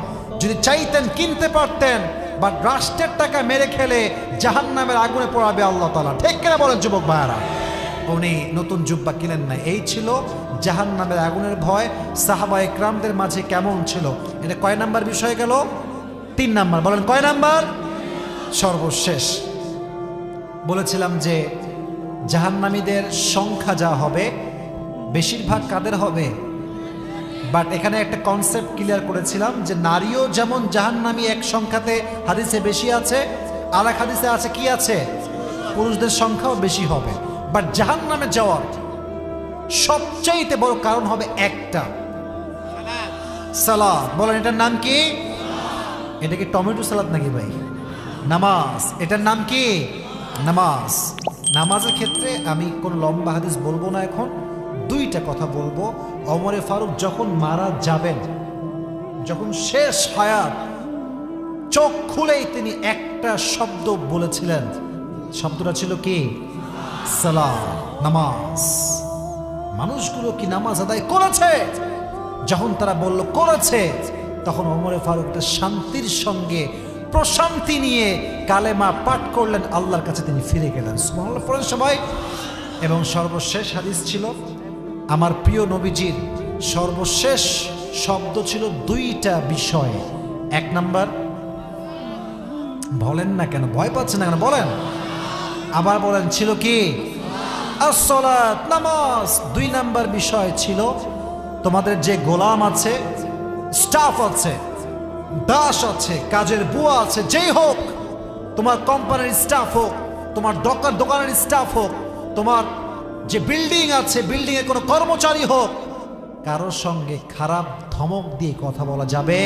[SPEAKER 1] যদি চাইতেন কিনতে পারতেন, বাট রাষ্ট্রের টাকা মেরে খেলে জাহান্নামের আগুনে পড়াবে আল্লাহ তাআলা। ঠিক কিনা বলেন যুবক ভাইয়ারা? উনি নতুন জুব্বা কিনেন না। এই ছিল জাহান্নামের আগুনের ভয় সাহাবা একরামদের মাঝে কেমন ছিল। এটা কয় নাম্বার বিষয় গেল? 3 নাম্বার। বলেন কয় নাম্বার? সর্বশেষ বলেছিলাম যে জাহান্নামীদের সংখ্যা যা হবে বেশিরভাগ কাদের হবে? বাট এখানে একটা কনসেপ্ট ক্লিয়ার করেছিলাম যে নারীও যেমন জাহান্নামী এক সংখ্যাতে হাদিসে বেশি আছে, আর এক হাদিসে আছে কি আছে? পুরুষদের সংখ্যাও বেশি হবে। বাট জাহান্নামে যাওয়ার সবচাইতে বড় কারণ হবে একটা, সালাত। বলেন এটার নাম কি? এটা কি টমেটো সালাদ নাকি ভাই? নামাজ। এটার নাম কি? নামাজ। নামাজের ক্ষেত্রে আমি কোন লম্বা হাদিস বলবো না, এখন 2টা কথা বলবো। ওমর ফারুক যখন মারা যাবেন, যখন শেষ হায়াত, চোখ খুলেই তিনি একটা শব্দ বলেছিলেন। শব্দটা ছিল কি? সালাত, নামাজ। মানুষগুলো কি নামাজ আদায় করেছে? যখন তারা বলল করেছে, তখন ওমর ফারুক শান্তির সঙ্গে প্রশান্তি নিয়ে কালেমা পাঠ করলেন, আল্লাহর কাছে তিনি ফিরে গেলেন। সুবহানাল্লাহ পড়েন সবাই। এবং সর্বশেষ হাদিস ছিল আমার প্রিয় নবীজির সর্বশেষ শব্দ ছিল 2টা বিষয়। 1 নাম্বার, বলেন না কেন, ভয় পাচ্ছেন না কেন, বলেন আবার বলেন, ছিল কি? আসসালাত, নামাজ। 2 নাম্বার বিষয় ছিল তোমাদের যে গোলাম আছে, স্টাফ আছে, দাস আছে, কাজের বুয়া আছে, যেই হোক, তোমার কোম্পানির স্টাফ হোক, তোমার দোকানের স্টাফ হোক, তোমার যে বিল্ডিং আছে বিল্ডিং এর কোনো কর্মচারী হোক, কারোর সঙ্গে খারাপ ধমক দিয়ে কথা বলা যাবে